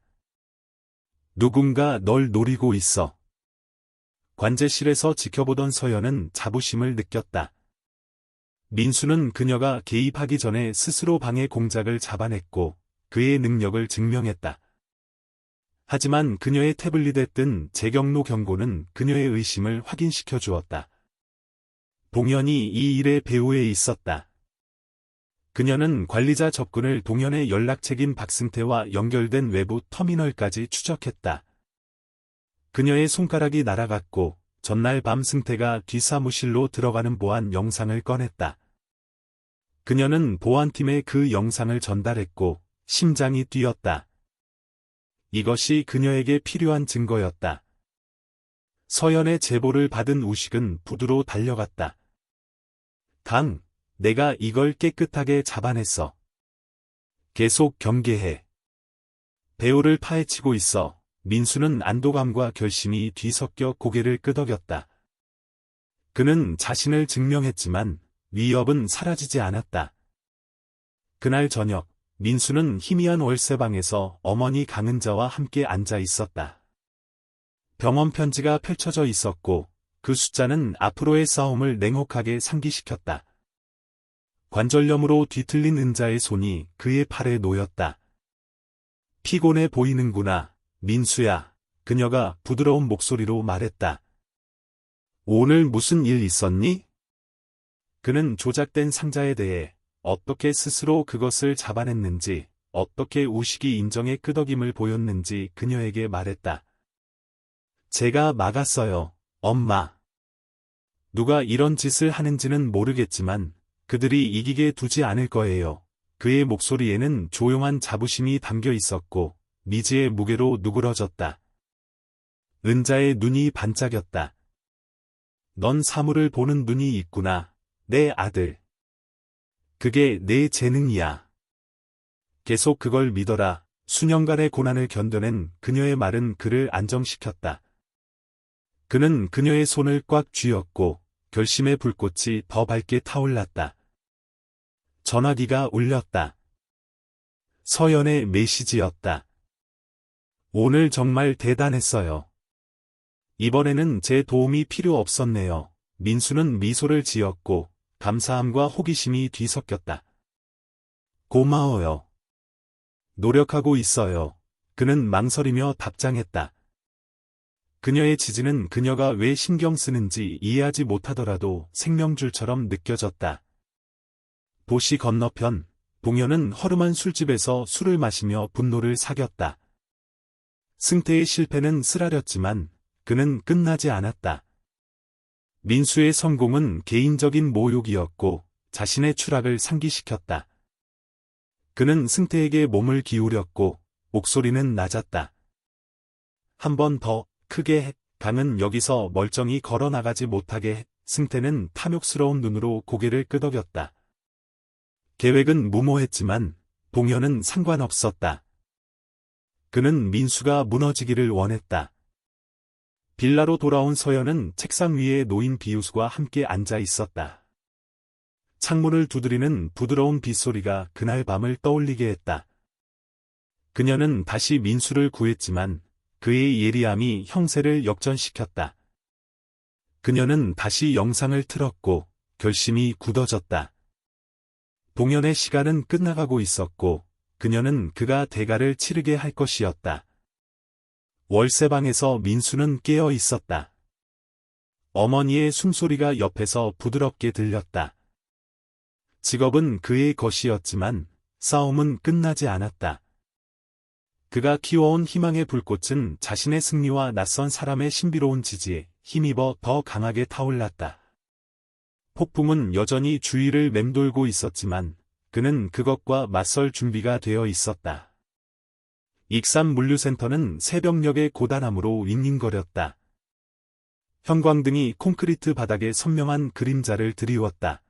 누군가 널 노리고 있어. 관제실에서 지켜보던 서연은 자부심을 느꼈다. 민수는 그녀가 개입하기 전에 스스로 방해 공작을 잡아냈고 그의 능력을 증명했다. 하지만 그녀의 태블릿에 뜬 재경로 경고는 그녀의 의심을 확인시켜 주었다. 동현이 이 일의 배후에 있었다. 그녀는 관리자 접근을 동현의 연락책인 박승태와 연결된 외부 터미널까지 추적했다. 그녀의 손가락이 날아갔고 전날 밤 승태가 뒷사무실로 들어가는 보안 영상을 꺼냈다. 그녀는 보안팀에 그 영상을 전달했고 심장이 뛰었다. 이것이 그녀에게 필요한 증거였다. 서연의 제보를 받은 우식은 부두로 달려갔다. 강, 내가 이걸 깨끗하게 잡아냈어. 계속 경계해. 배우를 파헤치고 있어. 민수는 안도감과 결심이 뒤섞여 고개를 끄덕였다. 그는 자신을 증명했지만 위협은 사라지지 않았다. 그날 저녁, 민수는 희미한 월세방에서 어머니 강은자와 함께 앉아 있었다. 병원 편지가 펼쳐져 있었고 그 숫자는 앞으로의 싸움을 냉혹하게 상기시켰다. 관절염으로 뒤틀린 은자의 손이 그의 팔에 놓였다. 피곤해 보이는구나, 민수야. 그녀가 부드러운 목소리로 말했다. 오늘 무슨 일 있었니? 그는 조작된 상자에 대해 어떻게 스스로 그것을 잡아냈는지, 어떻게 우식이 인정의 끄덕임을 보였는지 그녀에게 말했다. 제가 막았어요, 엄마. 누가 이런 짓을 하는지는 모르겠지만 그들이 이기게 두지 않을 거예요. 그의 목소리에는 조용한 자부심이 담겨 있었고 미지의 무게로 누그러졌다. 은자의 눈이 반짝였다. 넌 사물을 보는 눈이 있구나, 내 아들. 그게 내 재능이야. 계속 그걸 믿어라. 수년간의 고난을 견뎌낸 그녀의 말은 그를 안정시켰다. 그는 그녀의 손을 꽉 쥐었고 결심의 불꽃이 더 밝게 타올랐다. 전화기가 울렸다. 서연의 메시지였다. 오늘 정말 대단했어요. 이번에는 제 도움이 필요 없었네요. 민수는 미소를 지었고 감사함과 호기심이 뒤섞였다. 고마워요. 노력하고 있어요. 그는 망설이며 답장했다. 그녀의 지지는 그녀가 왜 신경 쓰는지 이해하지 못하더라도 생명줄처럼 느껴졌다. 도시 건너편, 동현은 허름한 술집에서 술을 마시며 분노를 사겼다. 승태의 실패는 쓰라렸지만 그는 끝나지 않았다. 민수의 성공은 개인적인 모욕이었고 자신의 추락을 상기시켰다. 그는 승태에게 몸을 기울였고 목소리는 낮았다. 한 번 더 크게 해. 강은 여기서 멀쩡히 걸어나가지 못하게 해. 승태는 탐욕스러운 눈으로 고개를 끄덕였다. 계획은 무모했지만 동현은 상관없었다. 그는 민수가 무너지기를 원했다. 빌라로 돌아온 서연은 책상 위에 놓인 비유수와 함께 앉아 있었다. 창문을 두드리는 부드러운 빗소리가 그날 밤을 떠올리게 했다. 그녀는 다시 민수를 구했지만 그의 예리함이 형세를 역전시켰다. 그녀는 다시 영상을 틀었고 결심이 굳어졌다. 동현의 시간은 끝나가고 있었고 그녀는 그가 대가를 치르게 할 것이었다. 월세방에서 민수는 깨어 있었다. 어머니의 숨소리가 옆에서 부드럽게 들렸다. 직업은 그의 것이었지만 싸움은 끝나지 않았다. 그가 키워온 희망의 불꽃은 자신의 승리와 낯선 사람의 신비로운 지지에 힘입어 더 강하게 타올랐다. 폭풍은 여전히 주위를 맴돌고 있었지만 그는 그것과 맞설 준비가 되어 있었다. 익산 물류센터는 새벽녘의 고단함으로 윙윙거렸다. 형광등이 콘크리트 바닥에 선명한 그림자를 드리웠다.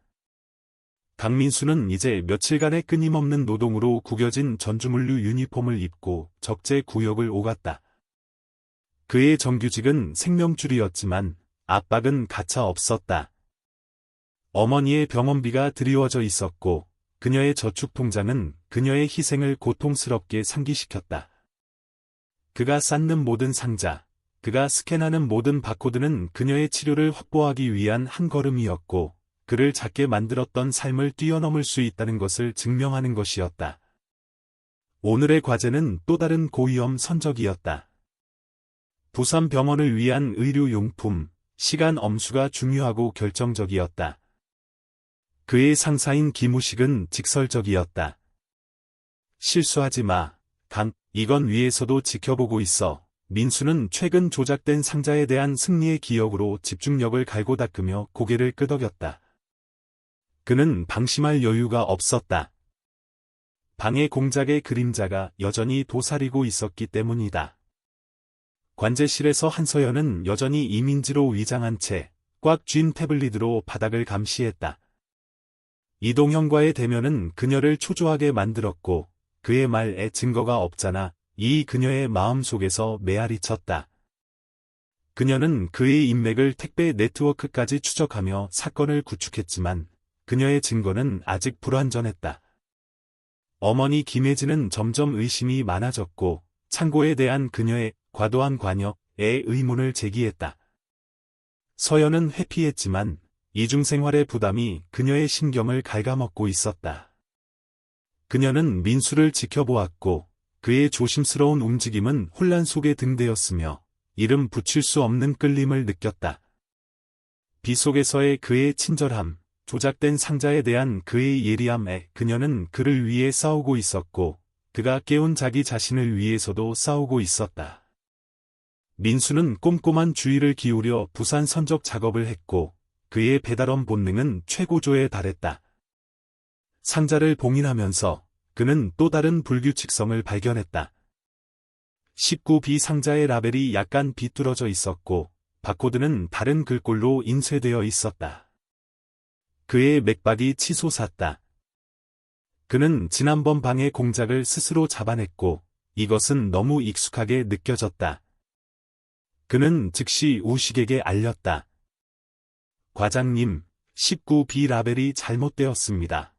강민수는 이제 며칠간의 끊임없는 노동으로 구겨진 전주물류 유니폼을 입고 적재 구역을 오갔다. 그의 정규직은 생명줄이었지만 압박은 가차 없었다. 어머니의 병원비가 드리워져 있었고 그녀의 저축통장은 그녀의 희생을 고통스럽게 상기시켰다. 그가 쌓는 모든 상자, 그가 스캔하는 모든 바코드는 그녀의 치료를 확보하기 위한 한 걸음이었고 그를 작게 만들었던 삶을 뛰어넘을 수 있다는 것을 증명하는 것이었다. 오늘의 과제는 또 다른 고위험 선적이었다. 부산 병원을 위한 의료용품, 시간 엄수가 중요하고 결정적이었다. 그의 상사인 김우식은 직설적이었다. 실수하지 마, 강, 이건 위에서도 지켜보고 있어. 민수는 최근 조작된 상자에 대한 승리의 기억으로 집중력을 갈고 닦으며 고개를 끄덕였다. 그는 방심할 여유가 없었다. 방해 공작의 그림자가 여전히 도사리고 있었기 때문이다. 관제실에서 한서연은 여전히 이민지로 위장한 채 꽉 쥔 태블릿으로 바닥을 감시했다. 이동형과의 대면은 그녀를 초조하게 만들었고 그의 말에 증거가 없잖아. 이 그녀의 마음속에서 메아리 쳤다. 그녀는 그의 인맥을 택배 네트워크까지 추적하며 사건을 구축했지만 그녀의 증거는 아직 불완전했다. 어머니 김혜진은 점점 의심이 많아졌고 창고에 대한 그녀의 과도한 관여에 의문을 제기했다. 서연은 회피했지만 이중생활의 부담이 그녀의 신경을 갉아먹고 있었다. 그녀는 민수를 지켜보았고 그의 조심스러운 움직임은 혼란 속에 등대었으며 이름 붙일 수 없는 끌림을 느꼈다. 비 속에서의 그의 친절함, 조작된 상자에 대한 그의 예리함에 그녀는 그를 위해 싸우고 있었고 그가 깨운 자기 자신을 위해서도 싸우고 있었다. 민수는 꼼꼼한 주의를 기울여 부산 선적 작업을 했고 그의 배달원 본능은 최고조에 달했다. 상자를 봉인하면서 그는 또 다른 불규칙성을 발견했다. 19B 상자의 라벨이 약간 비뚤어져 있었고 바코드는 다른 글꼴로 인쇄되어 있었다. 그의 맥박이 치솟았다. 그는 지난번 방의 공작을 스스로 잡아냈고 이것은 너무 익숙하게 느껴졌다. 그는 즉시 우식에게 알렸다. 과장님, 19B 라벨이 잘못되었습니다.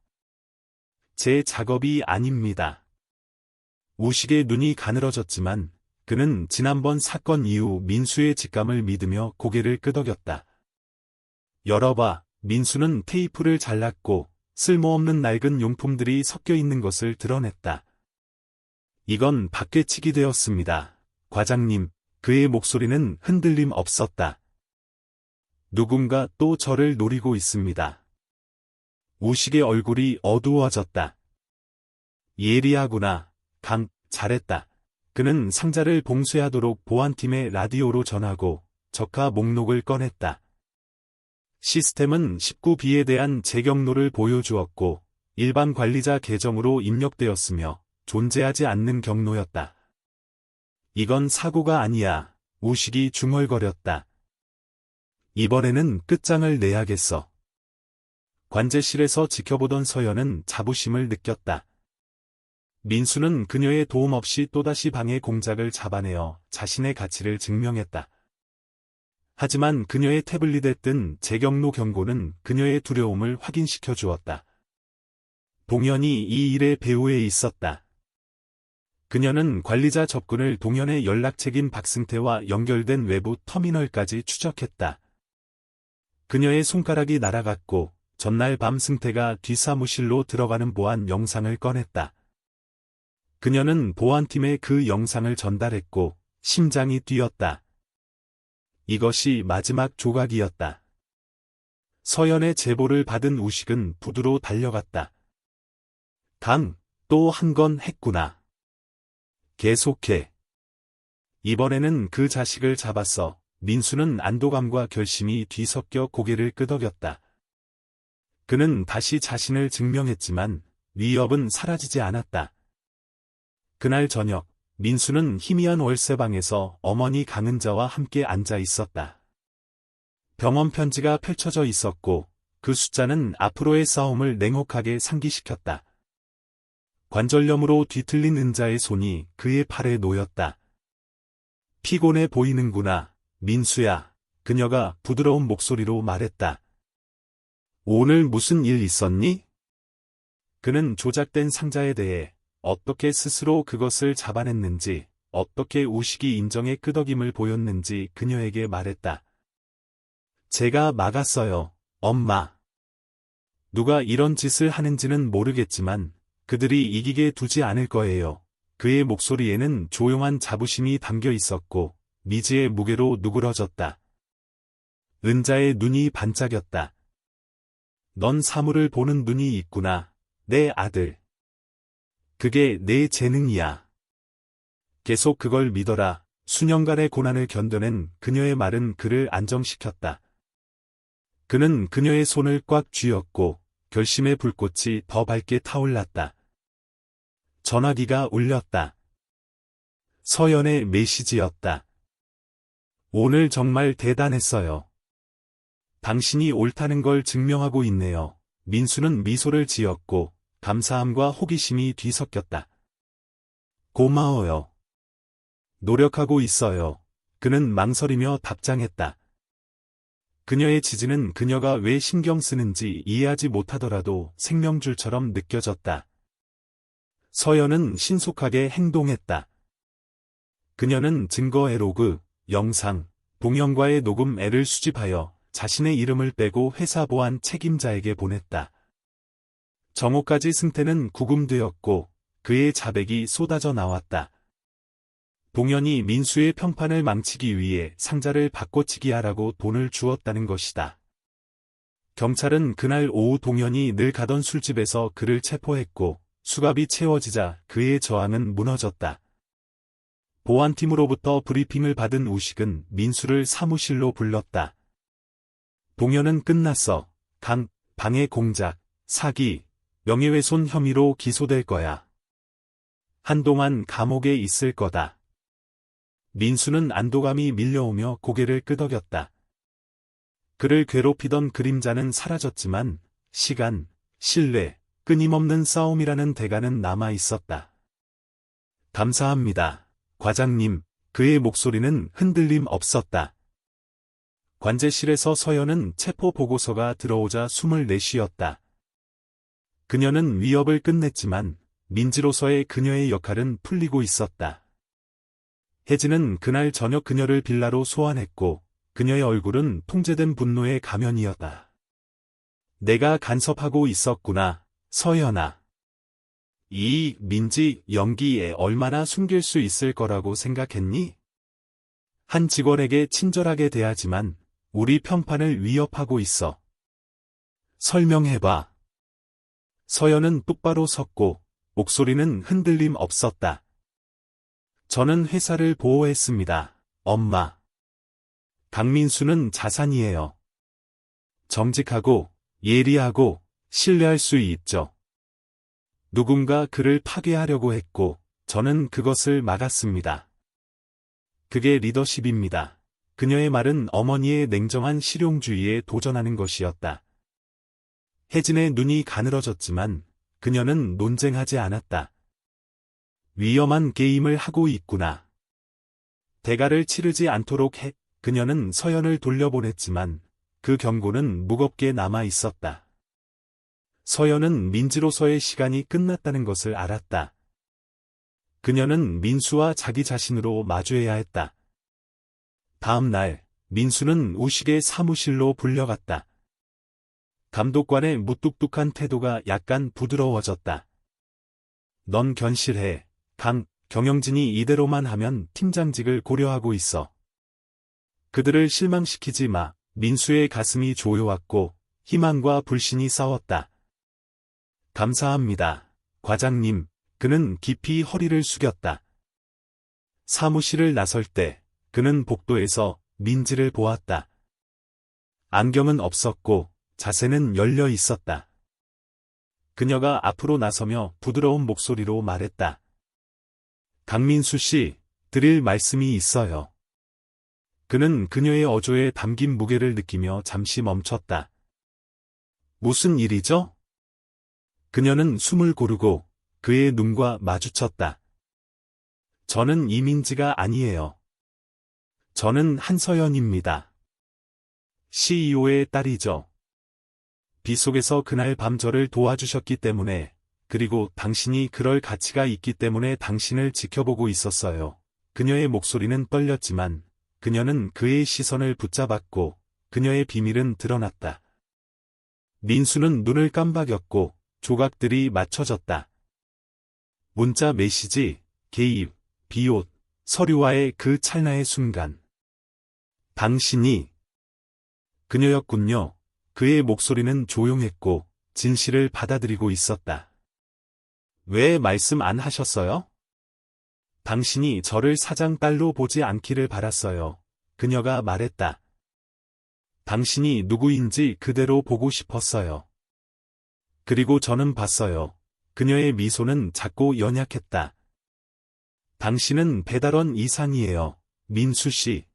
제 작업이 아닙니다. 우식의 눈이 가늘어졌지만 그는 지난번 사건 이후 민수의 직감을 믿으며 고개를 끄덕였다. 열어봐. 민수는 테이프를 잘랐고 쓸모없는 낡은 용품들이 섞여 있는 것을 드러냈다. 이건 밖에치기 되었습니다. 과장님, 그의 목소리는 흔들림 없었다. 누군가 또 저를 노리고 있습니다. 우식의 얼굴이 어두워졌다. 예리하구나. 잘했다. 그는 상자를 봉쇄하도록 보안팀에 라디오로 전하고 적하 목록을 꺼냈다. 시스템은 19B에 대한 재경로를 보여주었고 일반 관리자 계정으로 입력되었으며 존재하지 않는 경로였다. 이건 사고가 아니야. 우식이 중얼거렸다. 이번에는 끝장을 내야겠어. 관제실에서 지켜보던 서연은 자부심을 느꼈다. 민수는 그녀의 도움 없이 또다시 방의 공작을 잡아내어 자신의 가치를 증명했다. 하지만 그녀의 태블릿에 뜬 재경로 경고는 그녀의 두려움을 확인시켜 주었다. 동현이 이 일의 배후에 있었다. 그녀는 관리자 접근을 동현의 연락책인 박승태와 연결된 외부 터미널까지 추적했다. 그녀의 손가락이 날아갔고 전날 밤 승태가 뒷사무실로 들어가는 보안 영상을 꺼냈다. 그녀는 보안팀에 그 영상을 전달했고 심장이 뛰었다. 이것이 마지막 조각이었다. 서연의 제보를 받은 우식은 부두로 달려갔다. 또 한 건 했구나. 계속해. 이번에는 그 자식을 잡았어. 민수는 안도감과 결심이 뒤섞여 고개를 끄덕였다. 그는 다시 자신을 증명했지만 위협은 사라지지 않았다. 그날 저녁, 민수는 희미한 월세방에서 어머니 강은자와 함께 앉아 있었다. 병원 편지가 펼쳐져 있었고 그 숫자는 앞으로의 싸움을 냉혹하게 상기시켰다. 관절염으로 뒤틀린 은자의 손이 그의 팔에 놓였다. 피곤해 보이는구나, 민수야. 그녀가 부드러운 목소리로 말했다. 오늘 무슨 일 있었니? 그는 조작된 상자에 대해 어떻게 스스로 그것을 잡아냈는지, 어떻게 우식이 인정의 끄덕임을 보였는지 그녀에게 말했다. 제가 막았어요, 엄마. 누가 이런 짓을 하는지는 모르겠지만 그들이 이기게 두지 않을 거예요. 그의 목소리에는 조용한 자부심이 담겨 있었고 미지의 무게로 누그러졌다. 은자의 눈이 반짝였다. 넌 사물을 보는 눈이 있구나, 내 아들. 그게 내 재능이야. 계속 그걸 믿어라. 수년간의 고난을 견뎌낸 그녀의 말은 그를 안정시켰다. 그는 그녀의 손을 꽉 쥐었고 결심의 불꽃이 더 밝게 타올랐다. 전화기가 울렸다. 서연의 메시지였다. 오늘 정말 대단했어요. 당신이 옳다는 걸 증명하고 있네요. 민수는 미소를 지었고 감사함과 호기심이 뒤섞였다. 고마워요. 노력하고 있어요. 그는 망설이며 답장했다. 그녀의 지지는 그녀가 왜 신경 쓰는지 이해하지 못하더라도 생명줄처럼 느껴졌다. 서연은 신속하게 행동했다. 그녀는 증거의 로그, 영상, 동영과의 녹음 앱을 수집하여 자신의 이름을 빼고 회사 보안 책임자에게 보냈다. 정오까지 승태는 구금되었고 그의 자백이 쏟아져 나왔다. 동현이 민수의 평판을 망치기 위해 상자를 바꿔치기 하라고 돈을 주었다는 것이다. 경찰은 그날 오후 동현이 늘 가던 술집에서 그를 체포했고 수갑이 채워지자 그의 저항은 무너졌다. 보안팀으로부터 브리핑을 받은 우식은 민수를 사무실로 불렀다. 동현은 끝났어. 방해 공작, 사기, 명예훼손 혐의로 기소될 거야. 한동안 감옥에 있을 거다. 민수는 안도감이 밀려오며 고개를 끄덕였다. 그를 괴롭히던 그림자는 사라졌지만 시간, 신뢰, 끊임없는 싸움이라는 대가는 남아 있었다. 감사합니다, 과장님. 그의 목소리는 흔들림 없었다. 관제실에서 서연은 체포 보고서가 들어오자 숨을 내쉬었다. 그녀는 위협을 끝냈지만 민지로서의 그녀의 역할은 풀리고 있었다. 혜진은 그날 저녁 그녀를 빌라로 소환했고 그녀의 얼굴은 통제된 분노의 가면이었다. 내가 간섭하고 있었구나, 서연아. 이 민지 연기에 얼마나 숨길 수 있을 거라고 생각했니? 한 직원에게 친절하게 대하지만 우리 평판을 위협하고 있어. 설명해봐. 서연은 똑바로 섰고 목소리는 흔들림 없었다. 저는 회사를 보호했습니다, 엄마. 강민수는 자산이에요. 정직하고 예리하고 신뢰할 수 있죠. 누군가 그를 파괴하려고 했고 저는 그것을 막았습니다. 그게 리더십입니다. 그녀의 말은 어머니의 냉정한 실용주의에 도전하는 것이었다. 혜진의 눈이 가늘어졌지만 그녀는 논쟁하지 않았다. 위험한 게임을 하고 있구나. 대가를 치르지 않도록 그녀는 서연을 돌려보냈지만 그 경고는 무겁게 남아 있었다. 서연은 민지로서의 시간이 끝났다는 것을 알았다. 그녀는 민수와 자기 자신으로 마주해야 했다. 다음 날, 민수는 우식의 사무실로 불려갔다. 감독관의 무뚝뚝한 태도가 약간 부드러워졌다. 넌 견실해. 경영진이 이대로만 하면 팀장직을 고려하고 있어. 그들을 실망시키지 마. 민수의 가슴이 조여왔고 희망과 불신이 싸웠다. 감사합니다, 과장님. 그는 깊이 허리를 숙였다. 사무실을 나설 때 그는 복도에서 민지를 보았다. 안경은 없었고 자세는 열려 있었다. 그녀가 앞으로 나서며 부드러운 목소리로 말했다. 강민수 씨, 드릴 말씀이 있어요. 그는 그녀의 어조에 담긴 무게를 느끼며 잠시 멈췄다. 무슨 일이죠? 그녀는 숨을 고르고 그의 눈과 마주쳤다. 저는 이민지가 아니에요. 저는 한서연입니다. CEO의 딸이죠. 빗속에서 그날 밤 저를 도와주셨기 때문에, 그리고 당신이 그럴 가치가 있기 때문에 당신을 지켜보고 있었어요. 그녀의 목소리는 떨렸지만 그녀는 그의 시선을 붙잡았고 그녀의 비밀은 드러났다. 민수는 눈을 깜박였고 조각들이 맞춰졌다. 문자 메시지, 개입, 비옷, 서류와의 그 찰나의 순간. 당신이 그녀였군요. 그의 목소리는 조용했고 진실을 받아들이고 있었다. 왜 말씀 안 하셨어요? 당신이 저를 사장 딸로 보지 않기를 바랐어요. 그녀가 말했다. 당신이 누구인지 그대로 보고 싶었어요. 그리고 저는 봤어요. 그녀의 미소는 작고 연약했다. 당신은 배달원 이상이에요, 민수 씨.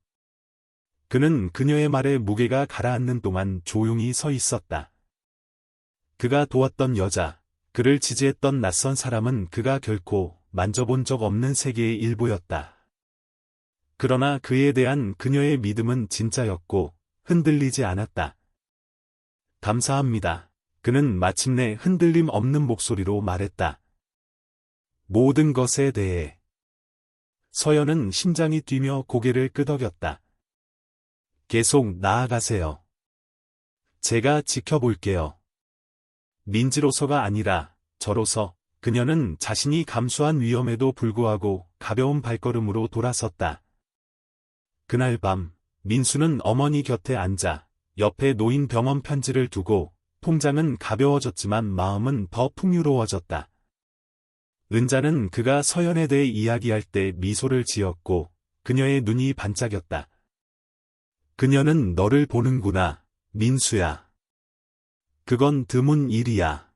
그는 그녀의 말에 무게가 가라앉는 동안 조용히 서 있었다. 그가 도왔던 여자, 그를 지지했던 낯선 사람은 그가 결코 만져본 적 없는 세계의 일부였다. 그러나 그에 대한 그녀의 믿음은 진짜였고 흔들리지 않았다. 감사합니다. 그는 마침내 흔들림 없는 목소리로 말했다. 모든 것에 대해. 서연은 심장이 뛰며 고개를 끄덕였다. 계속 나아가세요. 제가 지켜볼게요. 민지로서가 아니라 저로서 그녀는 자신이 감수한 위험에도 불구하고 가벼운 발걸음으로 돌아섰다. 그날 밤 민수는 어머니 곁에 앉아 옆에 놓인 병원 편지를 두고 통장은 가벼워졌지만 마음은 더 풍요로워졌다. 은자는 그가 서연에 대해 이야기할 때 미소를 지었고 그녀의 눈이 반짝였다. 그녀는 너를 보는구나, 민수야. 그건 드문 일이야.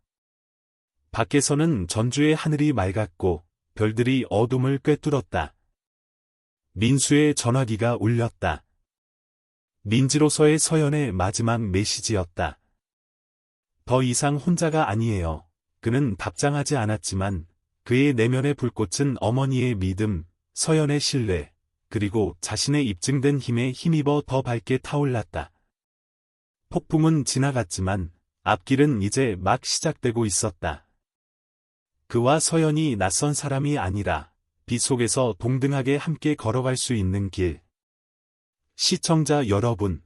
밖에서는 전주의 하늘이 맑았고 별들이 어둠을 꿰뚫었다. 민수의 전화기가 울렸다. 민지로서의 서연의 마지막 메시지였다. 더 이상 혼자가 아니에요. 그는 답장하지 않았지만 그의 내면의 불꽃은 어머니의 믿음, 서연의 신뢰, 그리고 자신의 입증된 힘에 힘입어 더 밝게 타올랐다. 폭풍은 지나갔지만 앞길은 이제 막 시작되고 있었다. 그와 서연이 낯선 사람이 아니라 빛 속에서 동등하게 함께 걸어갈 수 있는 길. 시청자 여러분,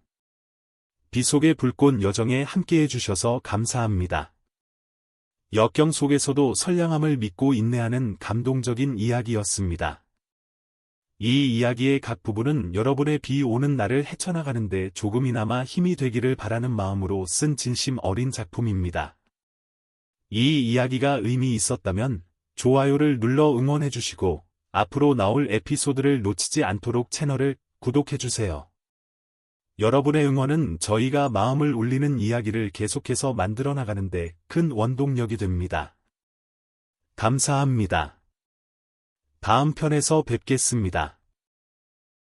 빛 속의 불꽃 여정에 함께해 주셔서 감사합니다. 역경 속에서도 선량함을 믿고 인내하는 감동적인 이야기였습니다. 이 이야기의 각 부분은 여러분의 비 오는 날을 헤쳐나가는데 조금이나마 힘이 되기를 바라는 마음으로 쓴 진심 어린 작품입니다. 이 이야기가 의미 있었다면 좋아요를 눌러 응원해주시고 앞으로 나올 에피소드를 놓치지 않도록 채널을 구독해주세요. 여러분의 응원은 저희가 마음을 울리는 이야기를 계속해서 만들어 나가는데 큰 원동력이 됩니다. 감사합니다. 다음 편에서 뵙겠습니다.